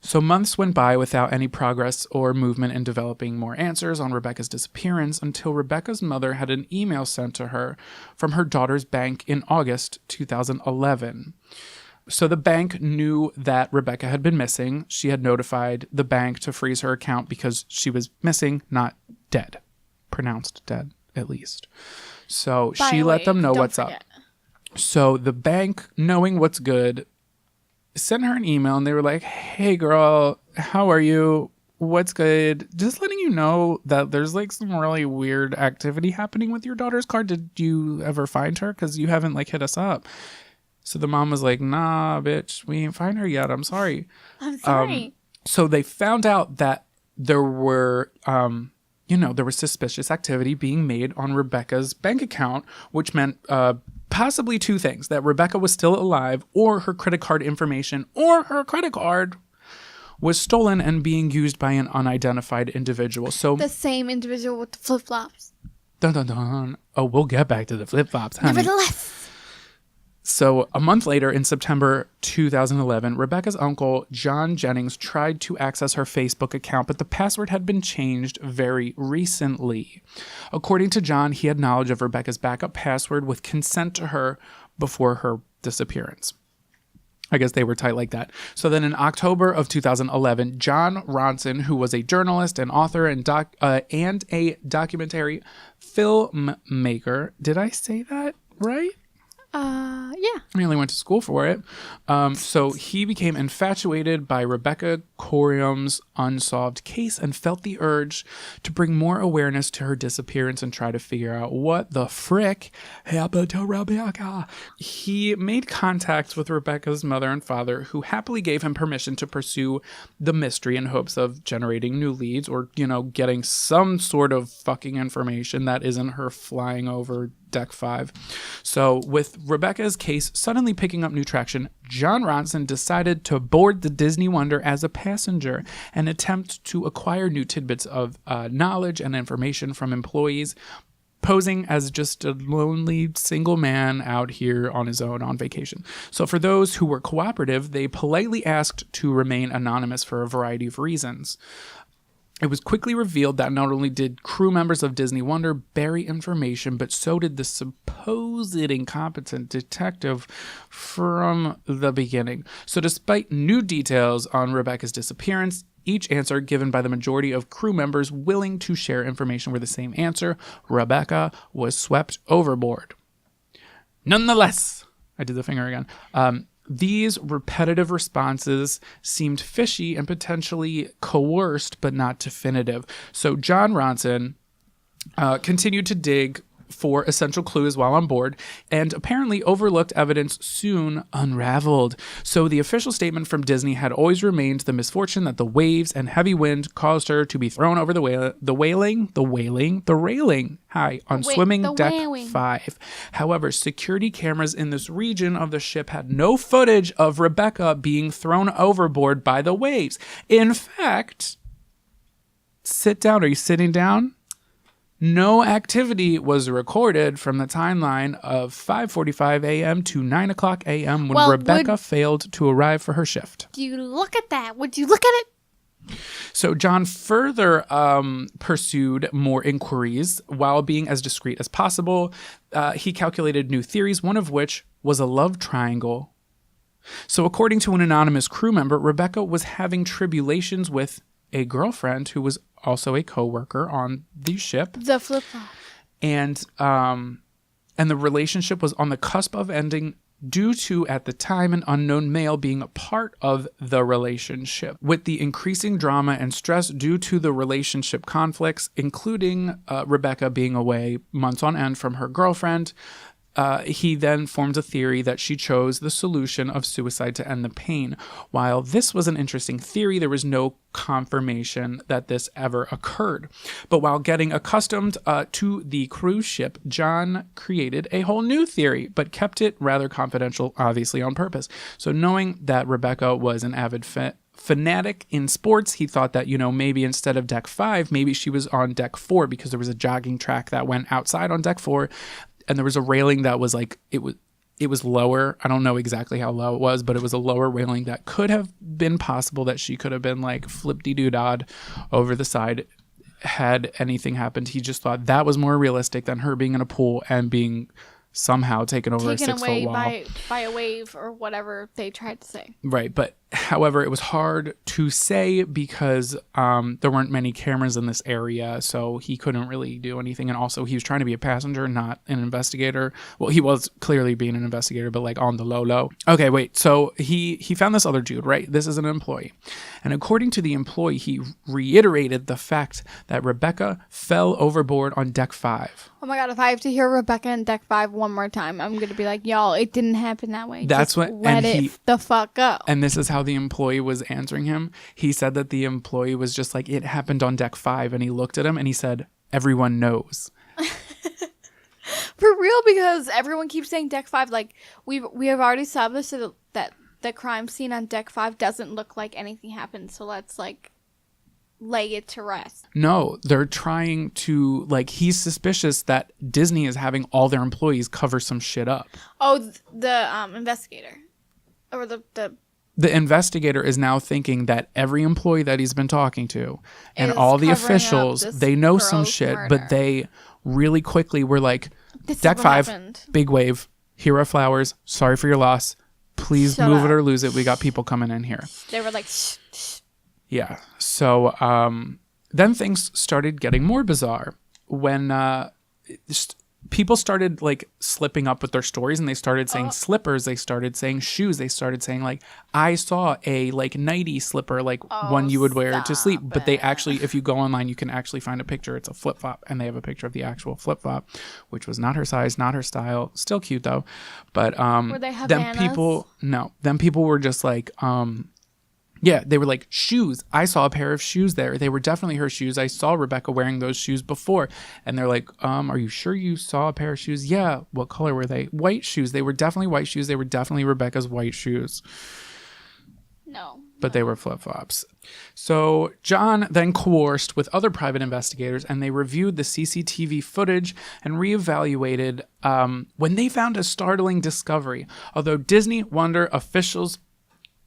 Speaker 3: So months went by without any progress or movement in developing more answers on Rebecca's disappearance until Rebecca's mother had an email sent to her from her daughter's bank in August 2011. So the bank knew that Rebecca had been missing. She had notified the bank to freeze her account because she was missing, not dead. Pronounced dead, at least. So she let them know what's up. So the bank, knowing what's good, sent her an email and they were like, hey girl, how are you? What's good? Just letting you know that there's like some really weird activity happening with your daughter's car. Did you ever find her? Because you haven't like hit us up. So the mom was like, nah, bitch, we ain't find her yet. I'm sorry.
Speaker 2: I'm sorry.
Speaker 3: So they found out that there were, there was suspicious activity being made on Rebecca's bank account, which meant possibly two things: that Rebecca was still alive, or her credit card information, or her credit card was stolen and being used by an unidentified individual. So
Speaker 2: the same individual with the flip-flops.
Speaker 3: Dun, dun, dun. Oh, we'll get back to the flip-flops, honey.
Speaker 2: Nevertheless.
Speaker 3: So a month later, in September 2011, Rebecca's uncle, John Jennings, tried to access her Facebook account, but the password had been changed very recently. According to John, he had knowledge of Rebecca's backup password with consent to her before her disappearance. I guess they were tight like that. So then in October of 2011, John Ronson, who was a journalist and author and a documentary filmmaker, did I say that right?
Speaker 2: Yeah.
Speaker 3: I only went to school for it. So he became infatuated by Rebecca Corium's unsolved case and felt the urge to bring more awareness to her disappearance and try to figure out what the frick happened to Rebecca. He made contact with Rebecca's mother and father, who happily gave him permission to pursue the mystery in hopes of generating new leads or, getting some sort of fucking information that isn't her flying over deck 5. So with Rebecca's case suddenly picking up new traction, John Ronson decided to board the Disney Wonder as a passenger and attempt to acquire new tidbits of knowledge and information from employees, posing as just a lonely single man out here on his own on vacation. So for those who were cooperative, they politely asked to remain anonymous for a variety of reasons. It was quickly revealed that not only did crew members of Disney Wonder bury information, but so did the supposed incompetent detective from the beginning. So despite new details on Rebecca's disappearance, each answer given by the majority of crew members willing to share information were the same answer: Rebecca was swept overboard. Nonetheless, I did the finger again. These repetitive responses seemed fishy and potentially coerced, but not definitive. So John Ronson continued to dig for essential clues while on board, and apparently overlooked evidence soon unraveled. So the official statement from Disney had always remained the misfortune that the waves and heavy wind caused her to be thrown over the railing on swimming deck 5. However, security cameras in this region of the ship had no footage of Rebecca being thrown overboard by the waves. In fact, sit down. Are you sitting down? No activity was recorded from the timeline of 5:45 a.m. to 9 o'clock a.m. when Rebecca failed to arrive for her shift.
Speaker 2: Do you look at that? Would you look at it?
Speaker 3: So John further pursued more inquiries while being as discreet as possible. He calculated new theories, one of which was a love triangle So according to an anonymous crew member, Rebecca was having tribulations with a girlfriend who was also a co-worker on the ship.
Speaker 2: The flip-flop.
Speaker 3: And the relationship was on the cusp of ending due to, at the time, an unknown male being a part of the relationship. With the increasing drama and stress due to the relationship conflicts, including Rebecca being away months on end from her girlfriend, he then formed a theory that she chose the solution of suicide to end the pain. While this was an interesting theory, there was no confirmation that this ever occurred. But while getting accustomed to the cruise ship, John created a whole new theory, but kept it rather confidential, obviously on purpose. So knowing that Rebecca was an avid fanatic in sports, he thought that, maybe instead of deck 5, maybe she was on deck 4 because there was a jogging track that went outside on deck 4. And there was a railing that was like, it was lower. I don't know exactly how low it was, but it was a lower railing that could have been possible that she could have been like flip-de-doo-dod over the side had anything happened. He just thought that was more realistic than her being in a pool and being somehow taken over a 6-foot wall.
Speaker 2: by a wave or whatever they tried to say.
Speaker 3: Right. But however, it was hard to say because there weren't many cameras in this area, so he couldn't really do anything. And also, he was trying to be a passenger, not an investigator. Well, he was clearly being an investigator, but like on the low. Okay, wait. So he found this other dude, right? This is an employee. And according to the employee, he reiterated the fact that Rebecca fell overboard on deck 5.
Speaker 2: Oh my God, if I have to hear Rebecca in deck 5 one more time, I'm going to be like, y'all, it didn't happen that way.
Speaker 3: That's
Speaker 2: Just
Speaker 3: what,
Speaker 2: let it the fuck go.
Speaker 3: And this is how the employee was answering him. He said that the employee was just like, it happened on deck 5. And he looked at him and he said, everyone knows.
Speaker 2: For real, because everyone keeps saying deck 5. Like, we have already established that the crime scene on deck 5 doesn't look like anything happened. So let's, like, lay it to rest.
Speaker 3: No, they're trying to, like, he's suspicious that Disney is having all their employees cover some shit up.
Speaker 2: Oh, the investigator. Or the
Speaker 3: investigator is now thinking that every employee that he's been talking to and
Speaker 2: Is
Speaker 3: all the
Speaker 2: covering
Speaker 3: officials,
Speaker 2: up this
Speaker 3: they know some
Speaker 2: girl's
Speaker 3: shit,
Speaker 2: murder.
Speaker 3: but they really quickly were like,
Speaker 2: This is
Speaker 3: deck
Speaker 2: what
Speaker 3: 5,
Speaker 2: happened.
Speaker 3: big wave, here are flowers, sorry for your loss, please
Speaker 2: Shut
Speaker 3: move
Speaker 2: up.
Speaker 3: it or lose it, we got people coming in here.
Speaker 2: They were like, shh, shh.
Speaker 3: Yeah. So then things started getting more bizarre when people started like slipping up with their stories, and they started saying slippers, they started saying shoes, they started saying like, I saw a like nighty slipper, like one you would wear to sleep. But they actually, if you go online, you can actually find a picture. It's a flip flop, and they have a picture of the actual flip flop, which was not her size, not her style. Still cute though. But
Speaker 2: Were they Havanas?
Speaker 3: then people were just like yeah, they were like, shoes. I saw a pair of shoes there. They were definitely her shoes. I saw Rebecca wearing those shoes before. And they're like, are you sure you saw a pair of shoes? Yeah. What color were they? White shoes. They were definitely white shoes. They were definitely Rebecca's white shoes.
Speaker 2: No.
Speaker 3: But they were flip-flops. So John then coerced with other private investigators, and they reviewed the CCTV footage and reevaluated when they found a startling discovery. Although Disney Wonder officials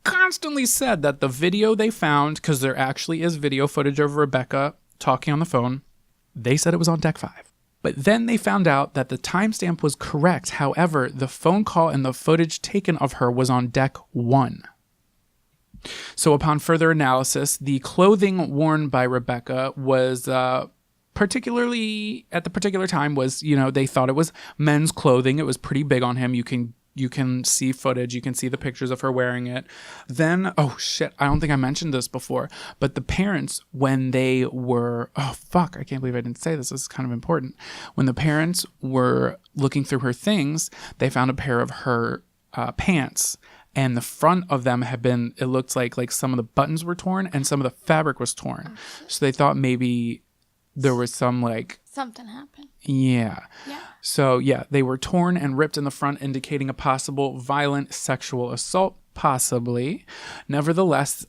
Speaker 3: constantly said that the video they found, because there actually is video footage of Rebecca talking on the phone, they said it was on deck 5. But then they found out that the timestamp was correct. However, the phone call and the footage taken of her was on deck 1. So upon further analysis, the clothing worn by Rebecca was particularly at the particular time was, they thought it was men's clothing. It was pretty big on him. You can see footage. You can see the pictures of her wearing it. Then, oh shit, I don't think I mentioned this before, but the parents, when they were, oh fuck, I can't believe I didn't say this. This is kind of important. When the parents were looking through her things, they found a pair of her pants, and the front of them had been, it looked like some of the buttons were torn and some of the fabric was torn. So they thought maybe there was some like...
Speaker 2: Something happened.
Speaker 3: Yeah.
Speaker 2: Yeah.
Speaker 3: So, yeah, they were torn and ripped in the front, indicating a possible violent sexual assault, possibly. Nevertheless,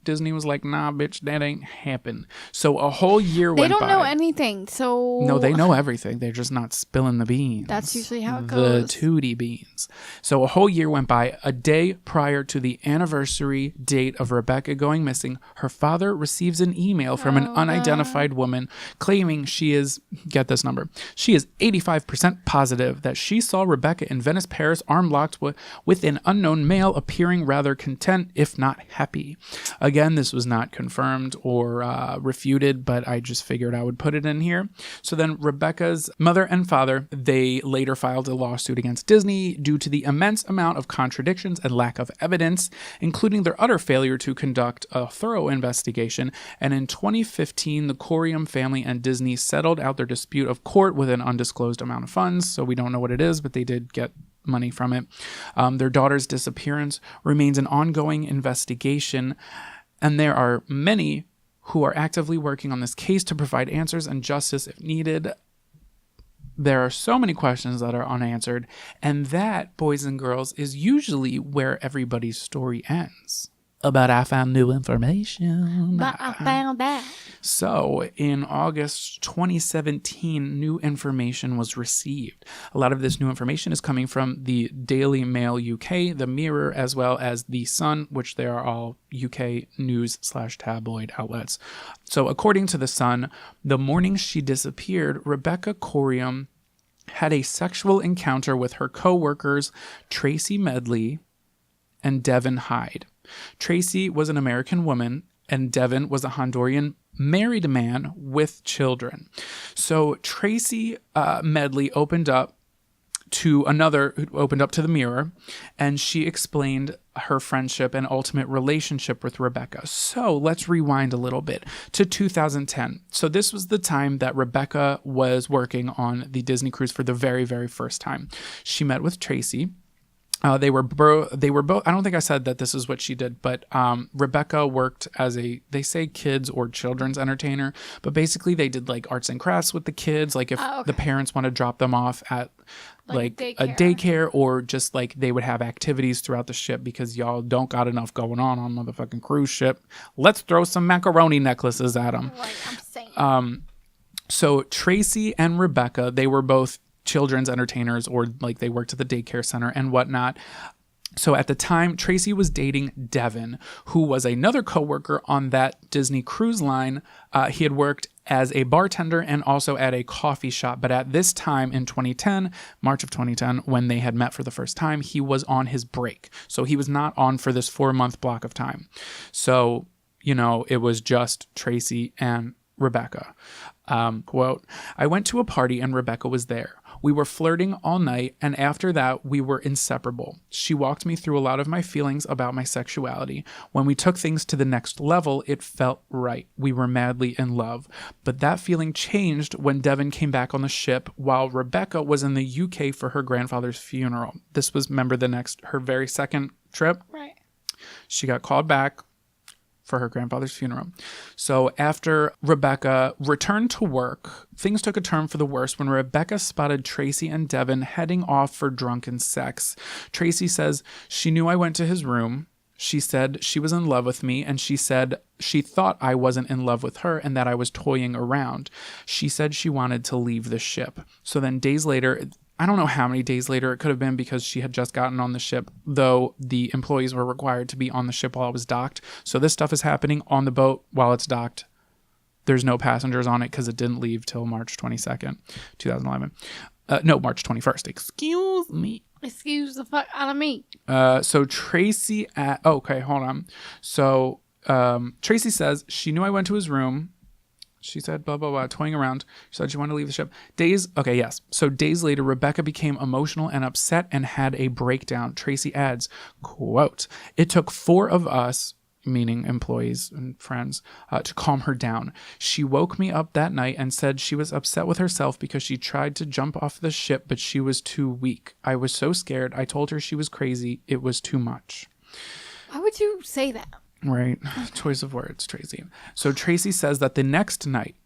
Speaker 3: Disney was like, nah, bitch, that ain't happen. So a whole year went by.
Speaker 2: They don't know anything, so...
Speaker 3: No, they know everything. They're just not spilling the beans.
Speaker 2: That's usually how it goes.
Speaker 3: The tootie beans. So a whole year went by. A day prior to the anniversary date of Rebecca going missing, her father receives an email from an unidentified woman claiming she is, get this number, she is 85% positive that she saw Rebecca in Venice, Paris, arm locked with an unknown male male appearing rather content, if not happy. Again, this was not confirmed or refuted, but I just figured I would put it in here. So then Rebecca's mother and father, they later filed a lawsuit against Disney due to the immense amount of contradictions and lack of evidence, including their utter failure to conduct a thorough investigation. And in 2015, the Corium family and Disney settled out their dispute of court with an undisclosed amount of funds. So we don't know what it is, but they did get money from it. Their daughter's disappearance remains an ongoing investigation, and there are many who are actively working on this case to provide answers and justice if needed. There are so many questions that are unanswered, and that, boys and girls, is usually where everybody's story ends. But I found new information.
Speaker 2: But I found that.
Speaker 3: So, in August 2017, new information was received. A lot of this new information is coming from the Daily Mail UK, the Mirror, as well as the Sun, which they are all UK news/tabloid outlets. So, according to the Sun, the morning she disappeared, Rebecca Corium had a sexual encounter with her co-workers Tracy Medley and Devin Hyde. Tracy was an American woman, and Devin was a Honduran married man with children. So Tracy Medley opened up to the Mirror, and she explained her friendship and ultimate relationship with Rebecca. So let's rewind a little bit to 2010. So this was the time that Rebecca was working on the Disney cruise for the very, very first time. She met with Tracy. They were both, I don't think I said that this is what she did, but Rebecca worked as they say kids or children's entertainer, but basically they did like arts and crafts with the kids. Like if the parents want to drop them off at like a daycare, or just like they would have activities throughout the ship because y'all don't got enough going on motherfucking cruise ship. Let's throw some macaroni necklaces at them.
Speaker 2: Right, I'm saying.
Speaker 3: So Tracy and Rebecca, they were both children's entertainers, or like they worked at the daycare center and whatnot. So at the time, Tracy was dating Devin, who was another coworker on that Disney cruise line. He had worked as a bartender and also at a coffee shop. But at this time in 2010, March of 2010, when they had met for the first time, he was on his break. So he was not on for this 4-month block of time. So, it was just Tracy and Rebecca. Quote, I went to a party and Rebecca was there. We were flirting all night, and after that, we were inseparable. She walked me through a lot of my feelings about my sexuality. When we took things to the next level, it felt right. We were madly in love. But that feeling changed when Devin came back on the ship while Rebecca was in the UK for her grandfather's funeral. This was, remember, her very second trip?
Speaker 2: Right.
Speaker 3: She got called back for her grandfather's funeral. So after Rebecca returned to work, things took a turn for the worse when Rebecca spotted Tracy and Devin heading off for drunken sex. Tracy says she knew I went to his room. She said she was in love with me, and she said she thought I wasn't in love with her and that I was toying around. She said she wanted to leave the ship. So then days later, I don't know how many days later it could have been, because she had just gotten on the ship, though the employees were required to be on the ship while it was docked. So this stuff is happening on the boat while it's docked. There's no passengers on it because it didn't leave till March 22nd, 2011. No, March 21st. Excuse me.
Speaker 2: Excuse the fuck out of me.
Speaker 3: So Tracy, okay, hold on. So Tracy says she knew I went to his room. She said, blah, blah, blah, toying around. She said she wanted to leave the ship. So days later, Rebecca became emotional and upset and had a breakdown. Tracy adds, quote, it took 4 of us, meaning employees and friends, to calm her down. She woke me up that night and said she was upset with herself because she tried to jump off the ship, but she was too weak. I was so scared. I told her she was crazy. It was too much.
Speaker 2: Why would you say that?
Speaker 3: Right. Choice of words, Tracy. So Tracy says that the next night,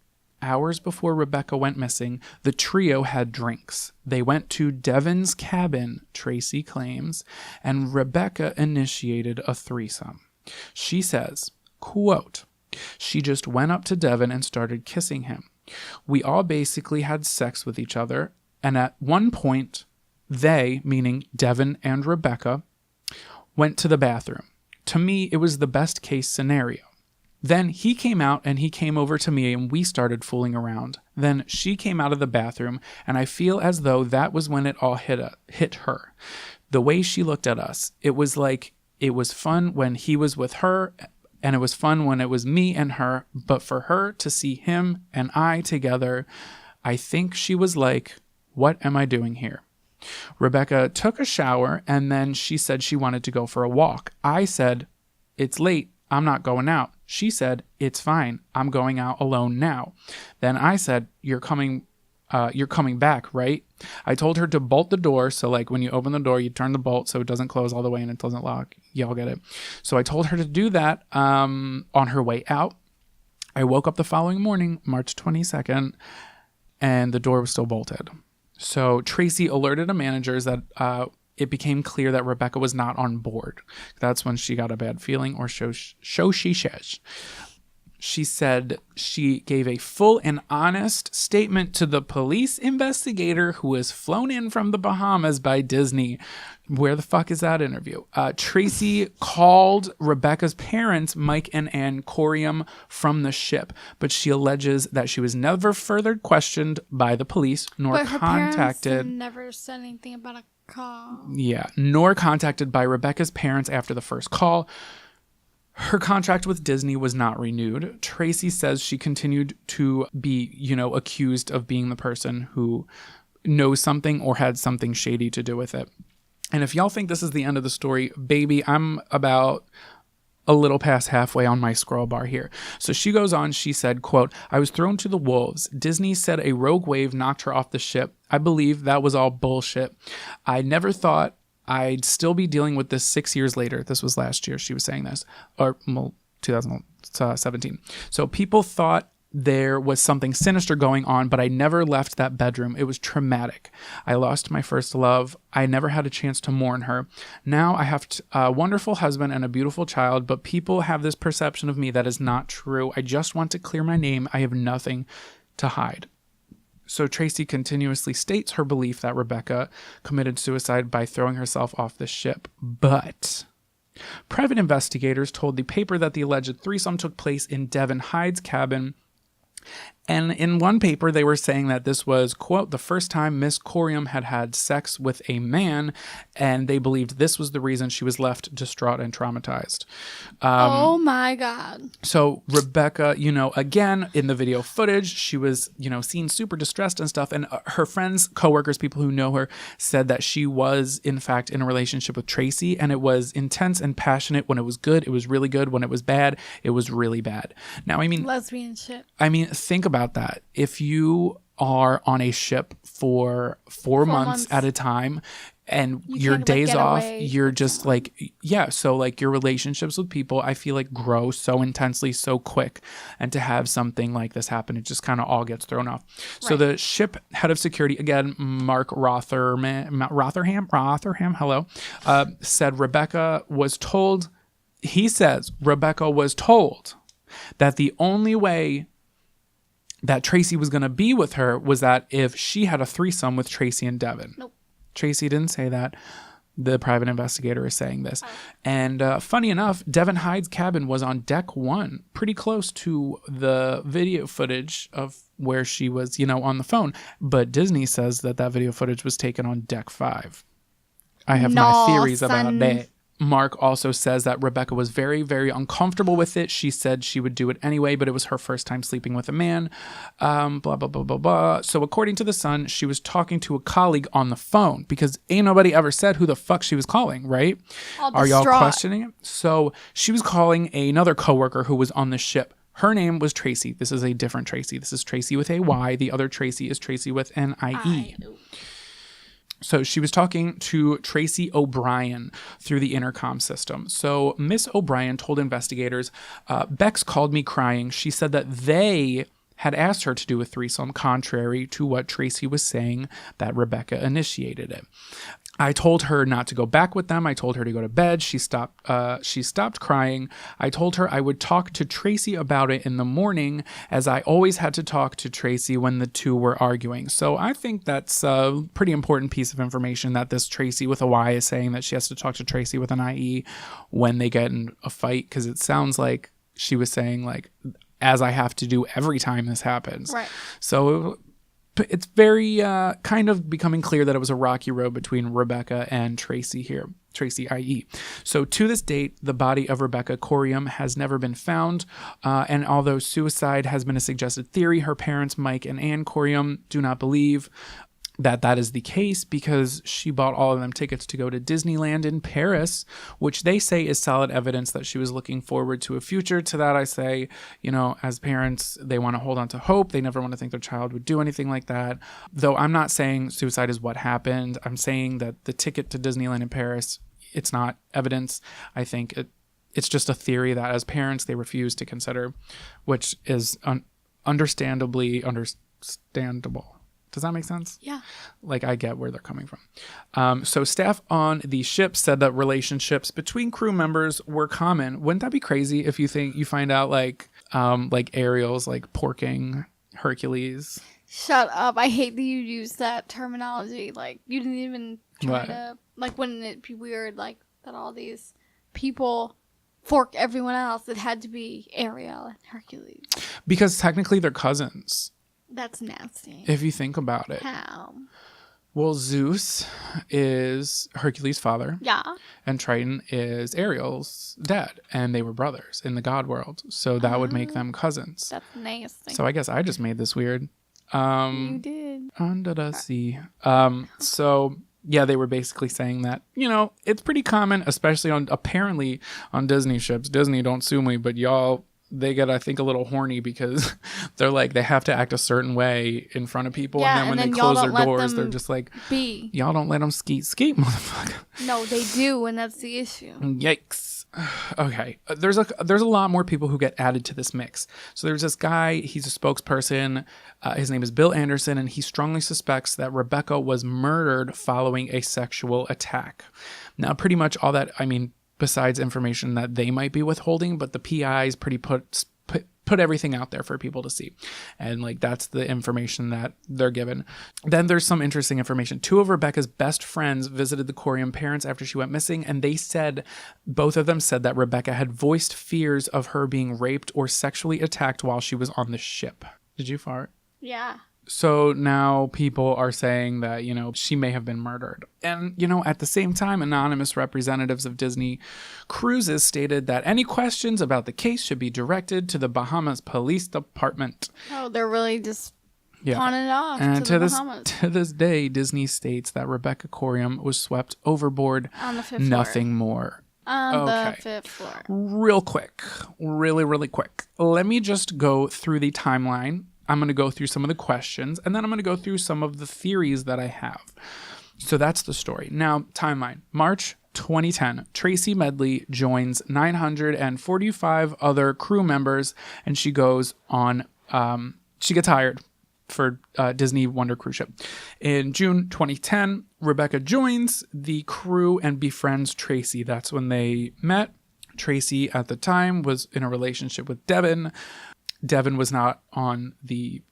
Speaker 3: hours before Rebecca went missing, the trio had drinks. They went to Devin's cabin, Tracy claims, and Rebecca initiated a threesome. She says, quote, she just went up to Devin and started kissing him. We all basically had sex with each other, and at one point, they, meaning Devin and Rebecca, went to the bathroom. To me, it was the best case scenario. Then he came out and he came over to me and we started fooling around. Then she came out of the bathroom and I feel as though that was when it all hit her. The way she looked at us, it was like it was fun when he was with her, and it was fun when it was me and her. But for her to see him and I together, I think she was like, what am I doing here? Rebecca took a shower, and then she said she wanted to go for a walk. I said, it's late. I'm not going out. She said, it's fine. I'm going out alone now. Then I said, you're coming back, right? I told her to bolt the door. So like when you open the door, you turn the bolt so it doesn't close all the way and it doesn't lock. Y'all get it. So I told her to do that on her way out. I woke up the following morning, March 22nd, and the door was still bolted. So Tracy alerted the managers that it became clear that Rebecca was not on board. That's when she got a bad feeling, or so she says. She said she gave a full and honest statement to the police investigator who was flown in from the Bahamas by Disney. Where the fuck is that interview? Tracy called Rebecca's parents, Mike and Ann Corium, from the ship, but she alleges that she was never further questioned by the police nor
Speaker 2: But her
Speaker 3: contacted.
Speaker 2: parents never said anything about a call.
Speaker 3: Yeah, nor contacted by Rebecca's parents after the first call. Her contract with Disney was not renewed. Tracy says she continued to be, accused of being the person who knows something or had something shady to do with it. And if y'all think this is the end of the story, baby, I'm about a little past halfway on my scroll bar here. So she goes on, she said, quote, I was thrown to the wolves. Disney said a rogue wave knocked her off the ship. I believe that was all bullshit. I never thought I'd still be dealing with this 6 years later. This was last year she was saying this, or 2017. So people thought there was something sinister going on, but I never left that bedroom. It was traumatic. I lost my first love. I never had a chance to mourn her. Now I have a wonderful husband and a beautiful child, but people have this perception of me that is not true. I just want to clear my name. I have nothing to hide. So Tracy continuously states her belief that Rebecca committed suicide by throwing herself off the ship. But private investigators told the paper that the alleged threesome took place in Devin Hyde's cabin. And in one paper, they were saying that this was, quote, the first time Miss Corium had had sex with a man, and they believed this was the reason she was left distraught and traumatized.
Speaker 2: Oh my God.
Speaker 3: So Rebecca, again, in the video footage, she was, seen super distressed and stuff. And her friends, coworkers, people who know her, said that she was, in fact, in a relationship with Tracy, and it was intense and passionate. When it was good, it was really good. When it was bad, it was really bad. Now,
Speaker 2: Lesbian shit.
Speaker 3: Think about that. If you are on a ship for four months at a time and your days off, you're just like, so like your relationships with people, I feel like grow so intensely, so quick. And to have something like this happen, it just kind of all gets thrown off. Right. So the ship head of security, again, Mark Rotherham, hello, said Rebecca was told that the only way that Tracy was going to be with her was that if she had a threesome with Tracy and Devin.
Speaker 2: Nope.
Speaker 3: Tracy didn't say that. The private investigator is saying this. Oh. And funny enough, Devin Hyde's cabin was on deck 1, pretty close to the video footage of where she was, on the phone. But Disney says that video footage was taken on deck 5. I have my theories about that. Mark also says that Rebecca was very, very uncomfortable with it. She said she would do it anyway, but it was her first time sleeping with a man. Blah, blah, blah, blah, blah. So according to The Sun, she was talking to a colleague on the phone because ain't nobody ever said who the fuck she was calling, right? Are y'all questioning it? So she was calling another coworker who was on the ship. Her name was Tracy. This is a different Tracy. This is Tracy with a Y. The other Tracy is Tracy with an I-E. So she was talking to Tracy O'Brien through the intercom system. So Miss O'Brien told investigators, Bex called me crying. She said that they had asked her to do a threesome contrary to what Tracy was saying, that Rebecca initiated it. I told her not to go back with them. I told her to go to bed. She stopped crying. I told her I would talk to Tracy about it in the morning, as I always had to talk to Tracy when the two were arguing. So I think that's a pretty important piece of information, that this Tracy with a Y is saying that she has to talk to Tracy with an IE when they get in a fight, because it sounds like she was saying, like, as I have to do every time this happens.
Speaker 2: Right.
Speaker 3: So it's very kind of becoming clear that it was a rocky road between Rebecca and Tracy here. Tracy, i.e. So to this date, the body of Rebecca Corium has never been found. And although suicide has been a suggested theory, her parents, Mike and Ann Corium, do not believe that is the case because she bought all of them tickets to go to Disneyland in Paris, which they say is solid evidence that she was looking forward to a future. To that I say, as parents, they want to hold on to hope. They never want to think their child would do anything like that. Though I'm not saying suicide is what happened. I'm saying that the ticket to Disneyland in Paris, it's not evidence. I think it's just a theory that as parents they refuse to consider, which is understandably understandable. Does that make sense?
Speaker 2: Yeah.
Speaker 3: Like, I get where they're coming from. So staff on the ship said that relationships between crew members were common. Wouldn't that be crazy if you find out like Ariel's like porking Hercules?
Speaker 2: Shut up. I hate that you use that terminology. Like, you didn't even try to... Like, wouldn't it be weird, like, that all these people fork everyone else? It had to be Ariel and Hercules.
Speaker 3: Because technically they're cousins.
Speaker 2: That's nasty.
Speaker 3: If you think about it.
Speaker 2: How?
Speaker 3: Well, Zeus is Hercules' father.
Speaker 2: Yeah.
Speaker 3: And Triton is Ariel's dad. And they were brothers in the god world. So that would make them cousins.
Speaker 2: That's nasty.
Speaker 3: So I guess I just made this weird.
Speaker 2: You did.
Speaker 3: Under the sea. So yeah, they were basically saying that, it's pretty common, especially apparently on Disney ships. Disney, don't sue me, but y'all, they get, I think, a little horny because they're like, they have to act a certain way in front of people.
Speaker 2: Yeah,
Speaker 3: and then when
Speaker 2: and
Speaker 3: they
Speaker 2: then
Speaker 3: close their
Speaker 2: y'all don't
Speaker 3: doors,
Speaker 2: let
Speaker 3: they're
Speaker 2: them
Speaker 3: just like,
Speaker 2: be.
Speaker 3: Y'all don't let them skeet, motherfucker.
Speaker 2: No, they do, and that's the issue.
Speaker 3: Yikes. Okay. There's a lot more people who get added to this mix. So there's this guy, he's a spokesperson. His name is Bill Anderson, and he strongly suspects that Rebecca was murdered following a sexual attack. Now, pretty much all that, besides information that they might be withholding, but the PIs put everything out there for people to see. And that's the information that they're given. Then there's some interesting information. 2 of Rebecca's best friends visited the Corium parents after she went missing, and both of them said that Rebecca had voiced fears of her being raped or sexually attacked while she was on the ship. Did you fart?
Speaker 2: Yeah.
Speaker 3: So now people are saying that, she may have been murdered. And, at the same time, anonymous representatives of Disney Cruises stated that any questions about the case should be directed to the Bahamas Police Department.
Speaker 2: Oh, they're really just pawning it off
Speaker 3: and
Speaker 2: to the Bahamas.
Speaker 3: To this day, Disney states that Rebecca Corium was swept overboard.
Speaker 2: On the 5th
Speaker 3: Nothing more.
Speaker 2: On the 5th floor.
Speaker 3: Real quick. Really, really quick. Let me just go through the timeline. I'm going to go through some of the questions, and then I'm going to go through some of the theories that I have. So that's the story. Now, timeline. March 2010, Tracy Medley joins 945 other crew members, and she goes on, she gets hired for Disney Wonder Cruise Ship. In June 2010, Rebecca joins the crew and befriends Tracy. That's when they met. Tracy, at the time, was in a relationship with Devin. Devin was not on the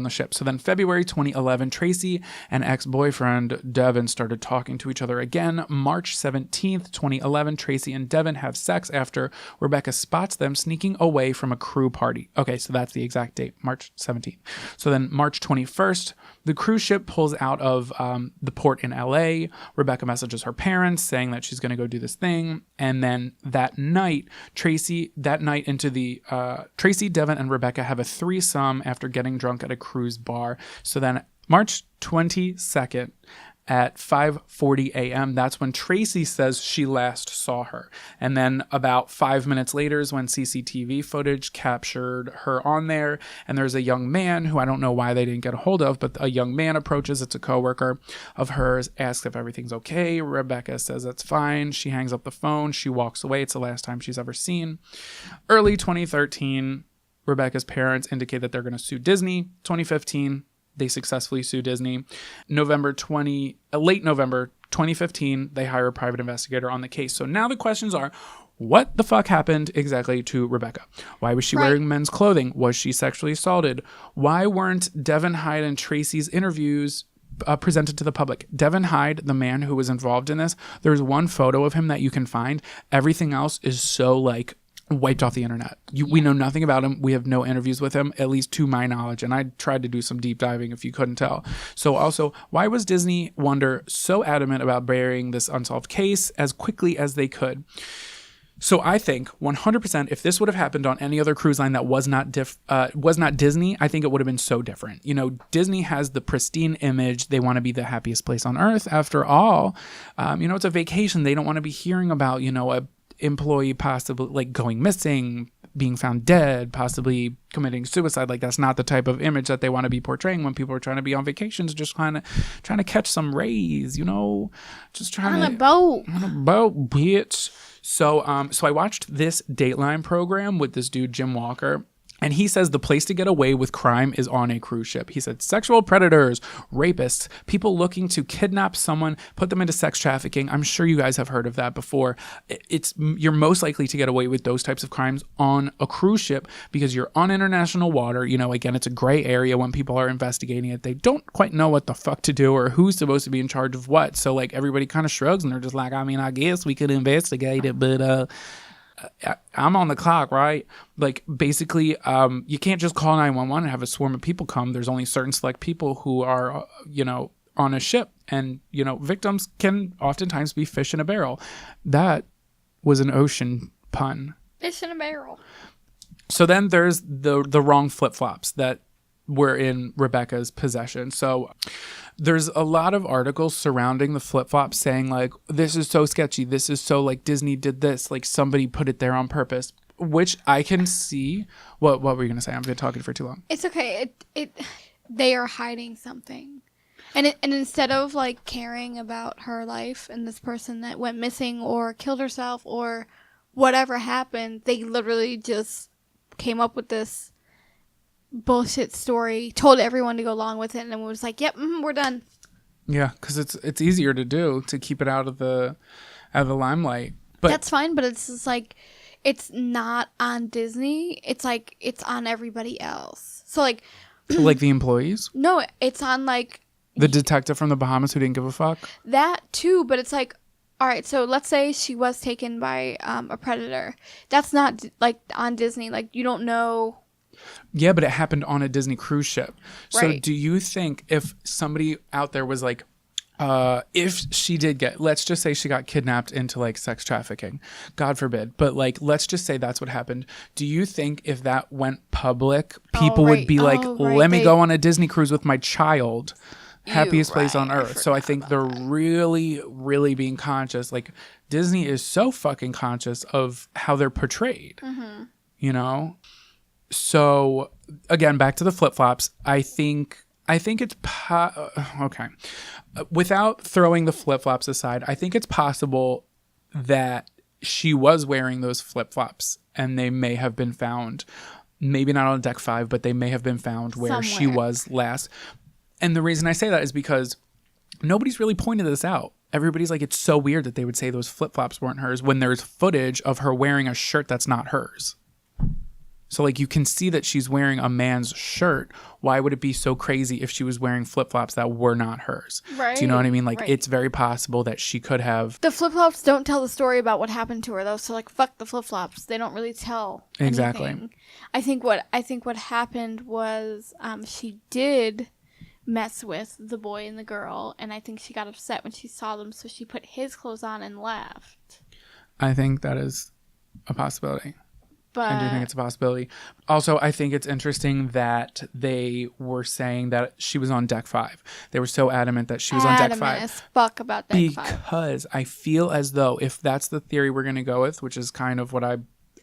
Speaker 3: ship. So then February 2011, Tracy and ex-boyfriend Devin started talking to each other again. March 17th, 2011, Tracy and Devin have sex after Rebecca spots them sneaking away from a crew party. Okay, so that's the exact date, March 17th. So then March 21st, the cruise ship pulls out of the port in LA. Rebecca messages her parents saying that she's going to go do this thing. And then that night, Tracy, Devin, and Rebecca have a threesome after getting drunk at a cruise bar. So then March 22nd at 5:40 a.m., that's when Tracy says she last saw her. And then about 5 minutes later is when CCTV footage captured her on there. And there's a young man who I don't know why they didn't get a hold of, but a young man approaches. It's a coworker of hers, asks if everything's okay. Rebecca says that's fine. She hangs up the phone. She walks away. It's the last time she's ever seen. Early 2013, Rebecca's parents indicate that they're going to sue Disney. 2015, they successfully sue Disney. Late November 2015, they hire a private investigator on the case. So now the questions are, what the fuck happened exactly to Rebecca? Why was she wearing men's clothing? Was she sexually assaulted? Why weren't Devin Hyde and Tracy's interviews presented to the public? Devin Hyde, the man who was involved in this, there's one photo of him that you can find. Everything else is so wiped off the internet. We know nothing about him. We have no interviews with him, at least to my knowledge. And I tried to do some deep diving if you couldn't tell. So also, why was Disney Wonder so adamant about burying this unsolved case as quickly as they could? So I think 100%, if this would have happened on any other cruise line that was not Disney, I think it would have been so different. You know, Disney has the pristine image. They want to be the happiest place on earth. After all, it's a vacation. They don't want to be hearing about, a employee possibly like going missing, being found dead, possibly committing suicide. Like, that's not the type of image that they want to be portraying when people are trying to be on vacations, just trying to catch some rays, just trying
Speaker 2: on a boat,
Speaker 3: bitch. So I watched this Dateline program with this dude, Jim Walker. And he says the place to get away with crime is on a cruise ship. He said sexual predators, rapists, people looking to kidnap someone, put them into sex trafficking. I'm sure you guys have heard of that before. You're most likely to get away with those types of crimes on a cruise ship because you're on international water. Again, it's a gray area when people are investigating it. They don't quite know what the fuck to do or who's supposed to be in charge of what. So like everybody kind of shrugs and they're just like, I guess we could investigate it, but I'm on the clock, right? Like, basically, you can't just call 911 and have a swarm of people come. There's only certain select people who are, on a ship. And, victims can oftentimes be fish in a barrel. That was an ocean pun.
Speaker 2: Fish in a barrel.
Speaker 3: So then there's the wrong flip-flops that were in Rebecca's possession. So there's a lot of articles surrounding the flip-flops saying like, this is so sketchy. This is so like Disney did this. Like somebody put it there on purpose, which I can see. What were you going to say? I've been talking for too long.
Speaker 2: It's okay. They are hiding something. And instead of like caring about her life and this person that went missing or killed herself or whatever happened, they literally just came up with this bullshit story, told everyone to go along with it, and then was like, yep, we're done. Yeah,
Speaker 3: because it's easier to do, to keep it out of the limelight. But
Speaker 2: that's fine, but it's just like, it's not on Disney. It's like, it's on everybody else. So like
Speaker 3: like the employees?
Speaker 2: No, it's on like
Speaker 3: the detective from the Bahamas who didn't give a fuck?
Speaker 2: That too, but it's like, all right, so let's say she was taken by a predator. That's not like on Disney. Like, you don't know.
Speaker 3: Yeah, but it happened on a Disney cruise ship. So
Speaker 2: right.
Speaker 3: Do you think if somebody out there was like, if she did let's just say she got kidnapped into like sex trafficking, God forbid, but like, let's just say that's what happened. Do you think if that went public, people would be like, let me go on a Disney cruise with my child, happiest place on earth? So I think they're really, really being conscious. Like, Disney is so fucking conscious of how they're portrayed, So again, back to the flip-flops. I think it's okay. Without throwing the flip-flops aside, I think it's possible that she was wearing those flip-flops and they may have been found, maybe not on deck 5, but they may have been found where she was last. And the reason I say that is because nobody's really pointed this out. Everybody's like, it's so weird that they would say those flip-flops weren't hers when there's footage of her wearing a shirt that's not hers. So, like, you can see that she's wearing a man's shirt. Why would it be so crazy if she was wearing flip-flops that were not hers?
Speaker 2: Right.
Speaker 3: Do you know what I mean? Like, It's very possible that she could have...
Speaker 2: The flip-flops don't tell the story about what happened to her, though. So, like, fuck the flip-flops. They don't really tell
Speaker 3: Exactly.
Speaker 2: anything. I think what happened was she did mess with the boy and the girl, and I think she got upset when she saw them, so she put his clothes on and left.
Speaker 3: I think that is a possibility.
Speaker 2: But
Speaker 3: I do think it's a possibility. Also, I think it's interesting that they were saying that she was on deck 5. They were so adamant that she was on deck 5.
Speaker 2: As fuck about deck 5.
Speaker 3: Because I feel as though if that's the theory we're going to go with, which is kind of what I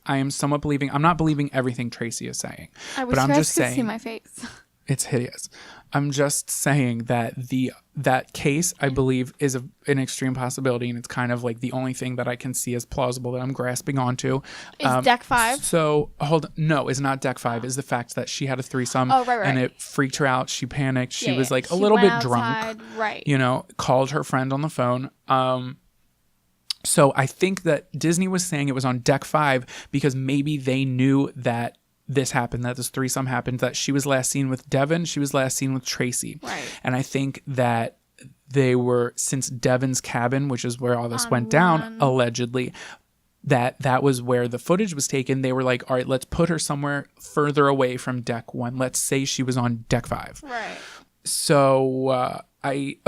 Speaker 3: am somewhat believing. I'm not believing everything Tracy is saying.
Speaker 2: But I'm just saying. See my face.
Speaker 3: It's hideous. I'm just saying that that case, I believe, is an extreme possibility, and it's kind of like the only thing that I can see as plausible that I'm grasping onto.
Speaker 2: Is deck 5?
Speaker 3: So, no, it's not deck 5. It's the fact that she had a threesome, and it freaked her out. She panicked. She was like a little bit drunk.
Speaker 2: Right.
Speaker 3: Called her friend on the phone. So I think that Disney was saying it was on deck 5 because maybe they knew that this happened, that this threesome happened, that she was last seen with Devin, she was last seen with Tracy.
Speaker 2: Right.
Speaker 3: And I think that they were, since Devin's cabin, which is where all this went down, allegedly, that was where the footage was taken. They were like, all right, let's put her somewhere further away from deck 1. Let's say she was on deck 5.
Speaker 2: Right.
Speaker 3: So I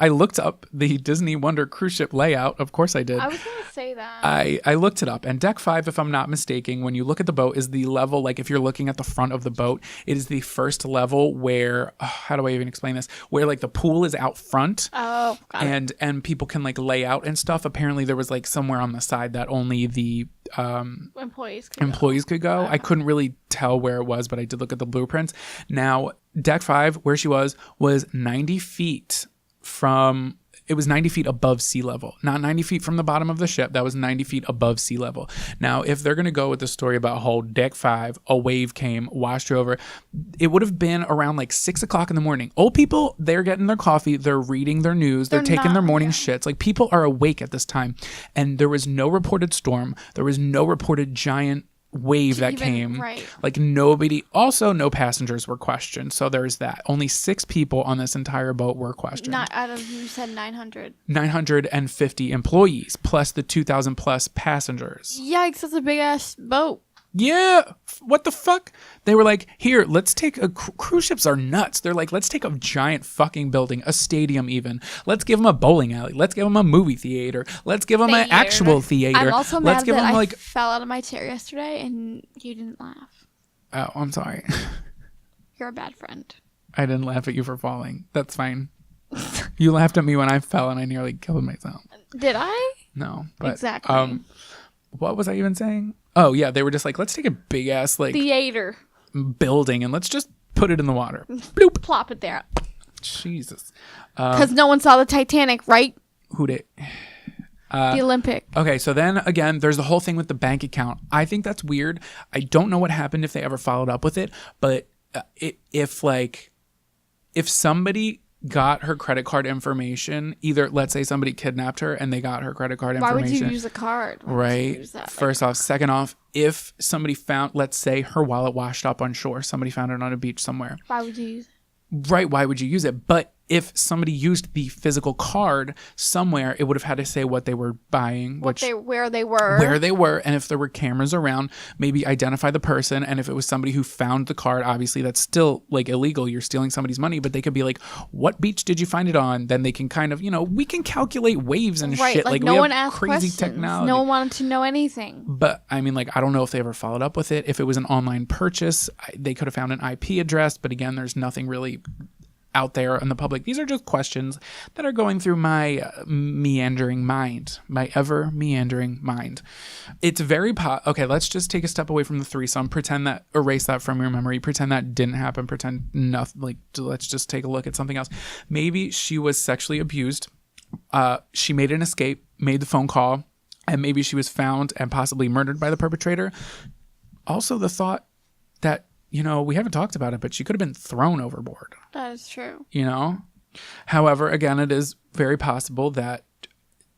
Speaker 3: looked up the Disney Wonder cruise ship layout. Of course I did.
Speaker 2: I was going to say that.
Speaker 3: I looked it up, and deck 5, if I'm not mistaken, when you look at the boat, is the level, like if you're looking at the front of the boat, it is the first level where, how do I even explain this? Where like the pool is out front.
Speaker 2: Oh, got it.
Speaker 3: And people can like lay out and stuff. Apparently there was like somewhere on the side that only the
Speaker 2: employees
Speaker 3: could go. I couldn't really tell where it was, but I did look at the blueprints. Now, deck 5, where she was 90 feet from, it was 90 feet above sea level, not 90 feet from the bottom of the ship. That was 90 feet above sea level. Now, if they're going to go with the story about how deck 5, a wave came, washed her over, it would have been around like 6 o'clock in the morning. Old people, they're getting their coffee, they're reading their news, they're taking their morning shits. Like, people are awake at this time. And there was no reported storm. There was no reported giant wave that came.
Speaker 2: Right.
Speaker 3: Like, nobody, also no passengers were questioned. So there's that. Only 6 people on this entire boat were questioned.
Speaker 2: Not out of, you said 900.
Speaker 3: 950 employees plus the 2,000 plus passengers.
Speaker 2: Yikes, that's a big ass boat.
Speaker 3: Yeah. What the fuck? They were like, here, let's take a cruise ships are nuts. They're like, let's take a giant fucking building, a stadium even. Let's give them a bowling alley. Let's give them a movie theater. Let's give them an actual theater.
Speaker 2: I'm also
Speaker 3: let's
Speaker 2: mad
Speaker 3: give
Speaker 2: that
Speaker 3: them,
Speaker 2: I
Speaker 3: like,
Speaker 2: fell out of my chair yesterday and you didn't laugh.
Speaker 3: Oh, I'm sorry.
Speaker 2: You're a bad friend.
Speaker 3: I didn't laugh at you for falling. That's fine. You laughed at me when I fell and I nearly killed myself.
Speaker 2: Did I?
Speaker 3: No. But,
Speaker 2: exactly.
Speaker 3: What was I even saying? Oh, yeah. They were just like, let's take a big ass like
Speaker 2: theater
Speaker 3: building and let's just put it in the water. Bloop.
Speaker 2: Plop it there.
Speaker 3: Jesus.
Speaker 2: Because no one saw the Titanic, right?
Speaker 3: Who did?
Speaker 2: The Olympic.
Speaker 3: Okay, so then again, there's the whole thing with the bank account. I think that's weird. I don't know what happened if they ever followed up with it, but if somebody got her credit card information, either let's say somebody kidnapped her and they got her credit card information.
Speaker 2: Why would you use a card?
Speaker 3: Right. First off. Second off, if somebody found, let's say her wallet washed up on shore, somebody found it on a beach somewhere.
Speaker 2: Why would you use it?
Speaker 3: Right. Why would you use it? But if somebody used the physical card somewhere, it would have had to say what they were buying,
Speaker 2: where they were,
Speaker 3: and if there were cameras around, maybe identify the person. And if it was somebody who found the card, obviously that's still like illegal. You're stealing somebody's money, but they could be like, "What beach did you find it on?" Then they can kind of, we can calculate waves and shit.
Speaker 2: Like
Speaker 3: we
Speaker 2: no
Speaker 3: have
Speaker 2: one asked
Speaker 3: crazy
Speaker 2: questions.
Speaker 3: technology.
Speaker 2: No one wanted to know anything.
Speaker 3: But I mean, like, I don't know if they ever followed up with it. If it was an online purchase, they could have found an IP address. But again, there's nothing really out there in the public. These are just questions that are going through my meandering mind, my ever meandering mind. It's very okay, let's just take a step away from the threesome. Erase that from your memory. Pretend that didn't happen. Pretend nothing. Like, let's just take a look at something else. Maybe she was sexually abused. She made an escape, made the phone call, and maybe she was found and possibly murdered by the perpetrator. Also, the thought that, we haven't talked about it, but she could have been thrown overboard.
Speaker 2: That is true.
Speaker 3: However, again, it is very possible that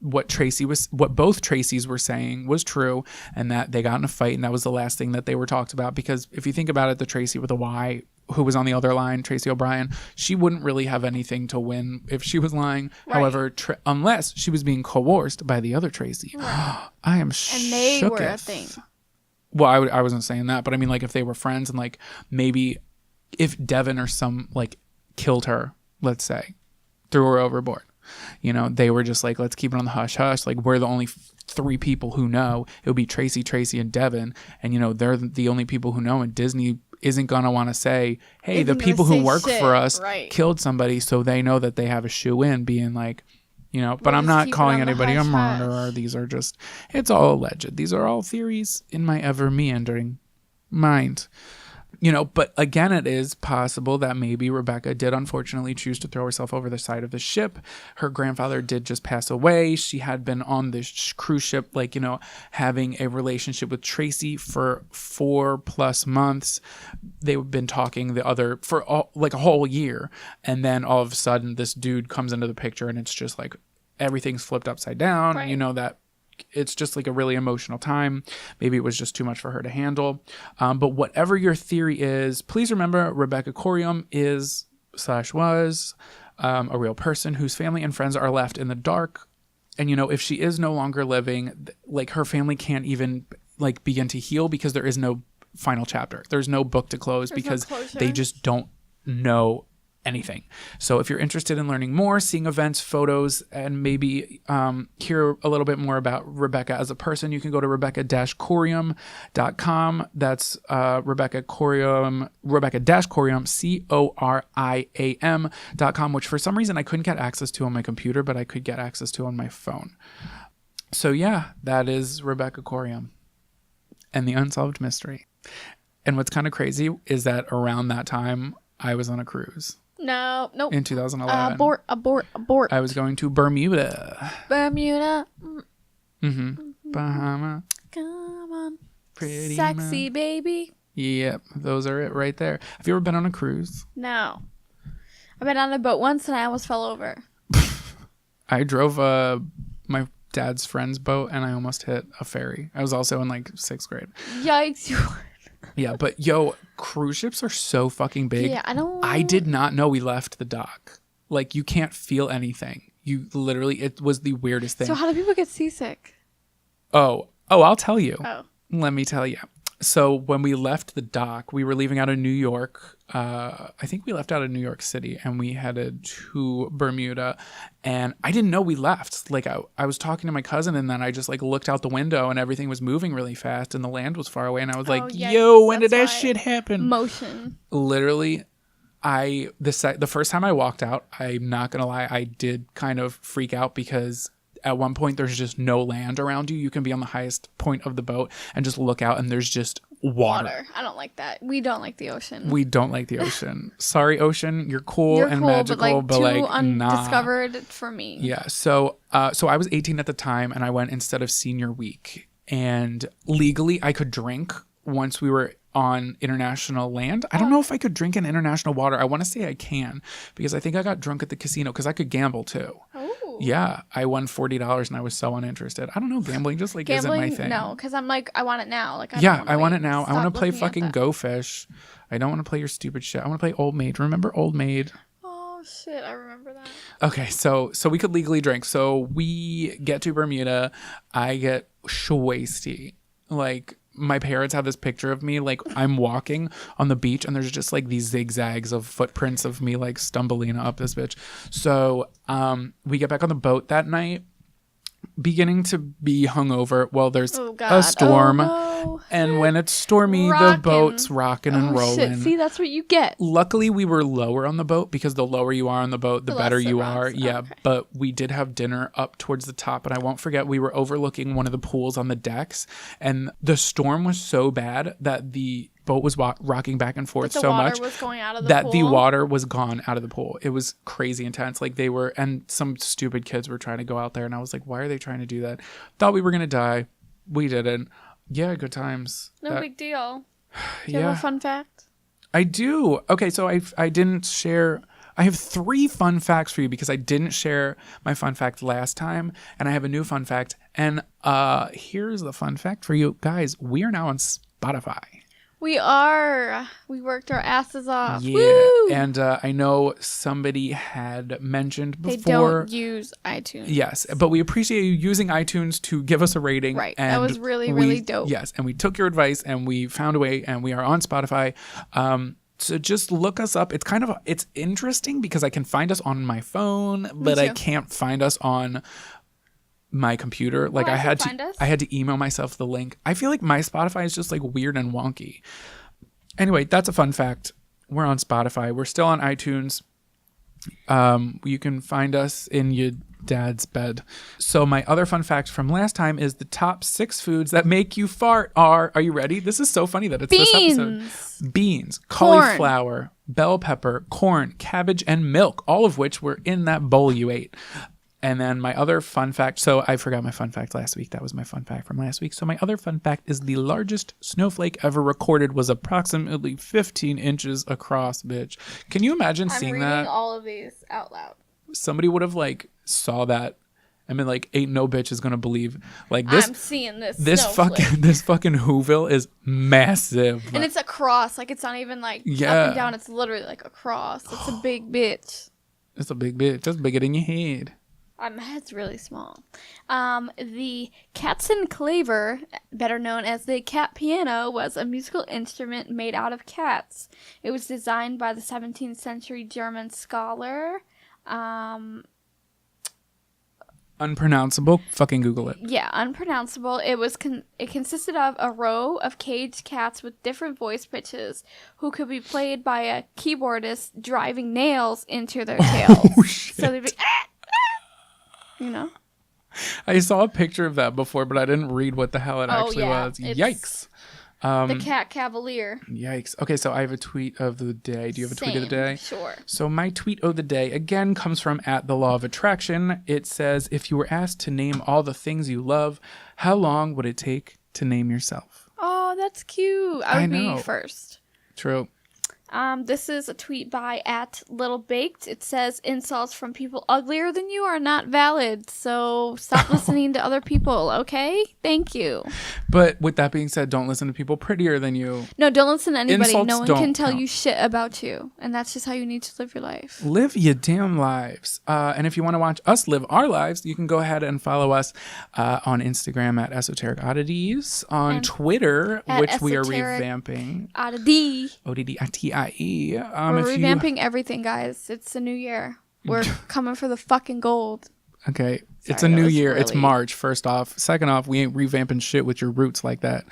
Speaker 3: what both Tracys were saying was true, and that they got in a fight, and that was the last thing that they were talked about. Because if you think about it, the Tracy with a Y, who was on the other line, Tracy O'Brien, she wouldn't really have anything to win if she was lying. Right. However, unless she was being coerced by the other Tracy. Right. I am shooketh.
Speaker 2: And they were a thing.
Speaker 3: Well, I wasn't saying that, but I mean, like, if they were friends and, like, maybe if Devin or some, like, killed her, let's say, threw her overboard, they were just like, let's keep it on the hush hush. Like, we're the only 3 people who know. It would be Tracy, and Devin. And, they're the only people who know. And Disney isn't going to want to say, hey, the people who work for us killed somebody, so they know that they have a shoe in, being like, but I'm not calling anybody a murderer. These are it's all alleged. These are all theories in my ever meandering mind. But again, it is possible that maybe Rebecca did unfortunately choose to throw herself over the side of the ship. Her grandfather did just pass away. She had been on this cruise ship, like, having a relationship with Tracy for 4+ months. They've been talking for a whole year. And then all of a sudden this dude comes into the picture and it's just like everything's flipped upside down. Right. And that it's just like a really emotional time. Maybe it was just too much for her to handle. But whatever your theory is, please remember Rebecca Corium was a real person whose family and friends are left in the dark. And, if she is no longer living, like her family can't even like begin to heal because there is no final chapter. There's no book to close because they just don't know anything. So if you're interested in learning more, seeing events, photos, and maybe hear a little bit more about Rebecca as a person, you can go to rebecca-corium.com. That's Rebecca-corium, Coriam.com, which for some reason I couldn't get access to on my computer, but I could get access to on my phone. So yeah, that is Rebecca Corium and the Unsolved Mystery. And what's kind of crazy is that around that time, I was on a cruise.
Speaker 2: No.
Speaker 3: In 2011.
Speaker 2: Abort.
Speaker 3: I was going to Bermuda. Mm-hmm. Bahama.
Speaker 2: Come on.
Speaker 3: Pretty
Speaker 2: Sexy
Speaker 3: much.
Speaker 2: baby.
Speaker 3: Yep. Those are it right there. Have you ever been on a cruise?
Speaker 2: No. I've been on a boat once and I almost fell over.
Speaker 3: I drove my dad's friend's boat and I almost hit a ferry. I was also in like 6th grade.
Speaker 2: Yikes.
Speaker 3: Yeah, but cruise ships are so fucking big.
Speaker 2: Yeah,
Speaker 3: I did not know we left the dock. Like, you can't feel anything. You literally, it was the weirdest thing.
Speaker 2: So how do people get seasick?
Speaker 3: Oh, I'll tell you.
Speaker 2: Oh.
Speaker 3: Let me tell you. So when we left the dock, we were leaving out of New York. I think we left out of New York City and we headed to Bermuda. And I didn't know we left. Like I was talking to my cousin and then I just like looked out the window and everything was moving really fast and the land was far away. And I was like, yo, when did that shit happen?
Speaker 2: Motion.
Speaker 3: Literally, the first time I walked out, I'm not going to lie, I did kind of freak out because at one point there's just no land around you. You can be on the highest point of the boat and just look out and there's just water.
Speaker 2: I don't like that. We don't like the ocean.
Speaker 3: We don't like the ocean. Sorry, ocean. You're cool and magical, but
Speaker 2: too
Speaker 3: like
Speaker 2: undiscovered for me.
Speaker 3: Yeah. So I was 18 at the time and I went instead of senior week. And legally I could drink once we were on international land. I don't know if I could drink in international water. I want to say I can because I think I got drunk at the casino because I could gamble too.
Speaker 2: Oh.
Speaker 3: Yeah, I won $40 and I was so uninterested. I don't know, gambling just like isn't my thing.
Speaker 2: No, because I'm like, I want it now. Like,
Speaker 3: I want it now. I want to play fucking Go Fish. I don't want to play your stupid shit. I want to play Old Maid. Remember Old Maid?
Speaker 2: Oh shit, I remember that.
Speaker 3: Okay, so we could legally drink. So we get to Bermuda. I get shwasty. Like, my parents have this picture of me, like I'm walking on the beach and there's just like these zigzags of footprints of me like stumbling up this bitch. So we get back on the boat that night, beginning to be hungover. Well, there's a storm. And when it's stormy, the boat's rocking and rolling.
Speaker 2: Shit. See, that's what you get.
Speaker 3: Luckily, we were lower on the boat because the lower you are on the boat, the better you are. Yeah, okay. But we did have dinner up towards the top. And I won't forget, we were overlooking one of the pools on the decks. And the storm was so bad that the boat was rocking back and forth so much
Speaker 2: was going out of the
Speaker 3: that
Speaker 2: pool?
Speaker 3: The water was gone out of the pool. It was crazy intense. Like they were, and some stupid kids were trying to go out there. And I was like, why are they trying to do that? Thought we were going to die. We didn't. Yeah, good times.
Speaker 2: No big deal. Do you have a fun fact?
Speaker 3: I do. Okay, so I didn't share. I have 3 fun facts for you because I didn't share my fun fact last time, and I have a new fun fact. And here's the fun fact for you guys. We are now on Spotify.
Speaker 2: We are. We worked our asses off.
Speaker 3: Yeah.
Speaker 2: Woo!
Speaker 3: And I know somebody had mentioned before.
Speaker 2: They don't use iTunes.
Speaker 3: Yes. But we appreciate you using iTunes to give us a rating.
Speaker 2: Right.
Speaker 3: And
Speaker 2: that was really, really dope.
Speaker 3: Yes. And we took your advice and we found a way and we are on Spotify. So just look us up. It's interesting because I can find us on my phone, but I can't find us on my computer. Like I had to email myself the link. I feel like my Spotify is just like weird and wonky. Anyway, that's a fun fact. We're on Spotify. We're still on iTunes. You can find us in your dad's bed. So my other fun fact from last time is the top 6 foods that make you fart are you ready? This is so funny that it's this episode. Beans, cauliflower, bell pepper, corn, cabbage, and milk, all of which were in that bowl you ate. And then my other fun fact, so I forgot my fun fact last week. That was my fun fact from last week. So my other fun fact is the largest snowflake ever recorded was approximately 15 inches across, bitch. Can you imagine seeing that?
Speaker 2: I'm reading all of these out loud.
Speaker 3: Somebody would have like saw that and been like, ain't no bitch is going to believe like this.
Speaker 2: I'm seeing this
Speaker 3: fucking Whoville is massive.
Speaker 2: And it's across. Like it's not even like up and down. It's literally like across. It's a big bitch.
Speaker 3: It's a big bitch. That's bigger than your head.
Speaker 2: My head's really small. The Katzenklaver, better known as the cat piano, was a musical instrument made out of cats. It was designed by the 17th century German scholar.
Speaker 3: Unpronounceable. Fucking Google it.
Speaker 2: Yeah, unpronounceable. It consisted of a row of caged cats with different voice pitches who could be played by a keyboardist driving nails into their tails.
Speaker 3: Oh, shit.
Speaker 2: So they'd be, you know.
Speaker 3: I saw a picture of that before, but I didn't read what the hell it actually was. Yikes.
Speaker 2: The Cat Cavalier.
Speaker 3: Yikes. Okay, so I have a tweet of the day. Do you have a tweet of the day?
Speaker 2: Sure.
Speaker 3: So my tweet of the day, again, comes from @TheLawOfAttraction. It says, if you were asked to name all the things you love, how long would it take to name yourself?
Speaker 2: Oh, that's cute. I would be first.
Speaker 3: True.
Speaker 2: This is a tweet by @LittleBaked. It says, insults from people uglier than you are not valid, so stop listening to other people, okay? Thank you.
Speaker 3: But with that being said, don't listen to people prettier than you.
Speaker 2: No, don't listen to anybody.
Speaker 3: Insults
Speaker 2: no one
Speaker 3: don't
Speaker 2: can tell
Speaker 3: count.
Speaker 2: you shit about you, and that's just how you need to live your life.
Speaker 3: Live your damn lives. And if you want to watch us live our lives, you can go ahead and follow us on Instagram @Esoteric Oddities, on
Speaker 2: And
Speaker 3: Twitter, which we are
Speaker 2: Esoteric
Speaker 3: revamping.
Speaker 2: Oddity.
Speaker 3: ODDITIE.
Speaker 2: We're revamping everything, guys. It's a new year. We're coming for the fucking gold.
Speaker 3: Okay, it's
Speaker 2: Sorry,
Speaker 3: a
Speaker 2: that
Speaker 3: new
Speaker 2: was
Speaker 3: year. It's
Speaker 2: really-
Speaker 3: March, first off. Second off, we ain't revamping shit with your roots like that.
Speaker 2: I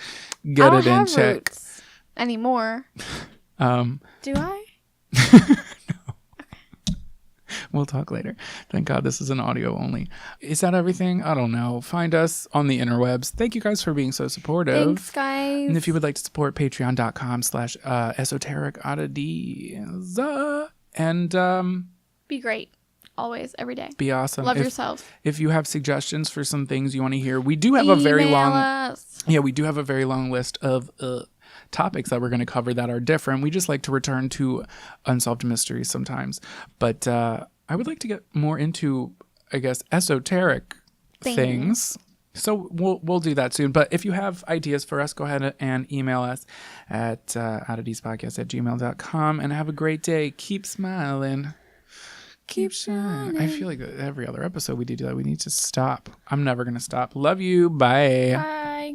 Speaker 3: Get
Speaker 2: don't
Speaker 3: it in
Speaker 2: have
Speaker 3: check.
Speaker 2: roots anymore. Do I?
Speaker 3: We'll talk later. Thank God this is an audio only. Is that everything? I don't know. Find us on the interwebs. Thank you guys for being so supportive.
Speaker 2: Thanks, guys.
Speaker 3: And if you would like to support, patreon.com/esoteric oddities. And
Speaker 2: be great. Always, every day.
Speaker 3: be awesome.
Speaker 2: Love yourselves.
Speaker 3: If you have suggestions for some things you want to hear, we do have a very long...
Speaker 2: us.
Speaker 3: Yeah, we do have a very long list of topics that we're going to cover that are different. We just like to return to unsolved mysteries sometimes. But I would like to get more into, I guess, esoteric things. So we'll do that soon. But if you have ideas for us, go ahead and email us at odditiespodcast@gmail.com. And have a great day. Keep smiling. Keep shining. I feel like every other episode we do that. We need to stop. I'm never going to stop. Love you. Bye.
Speaker 2: Bye.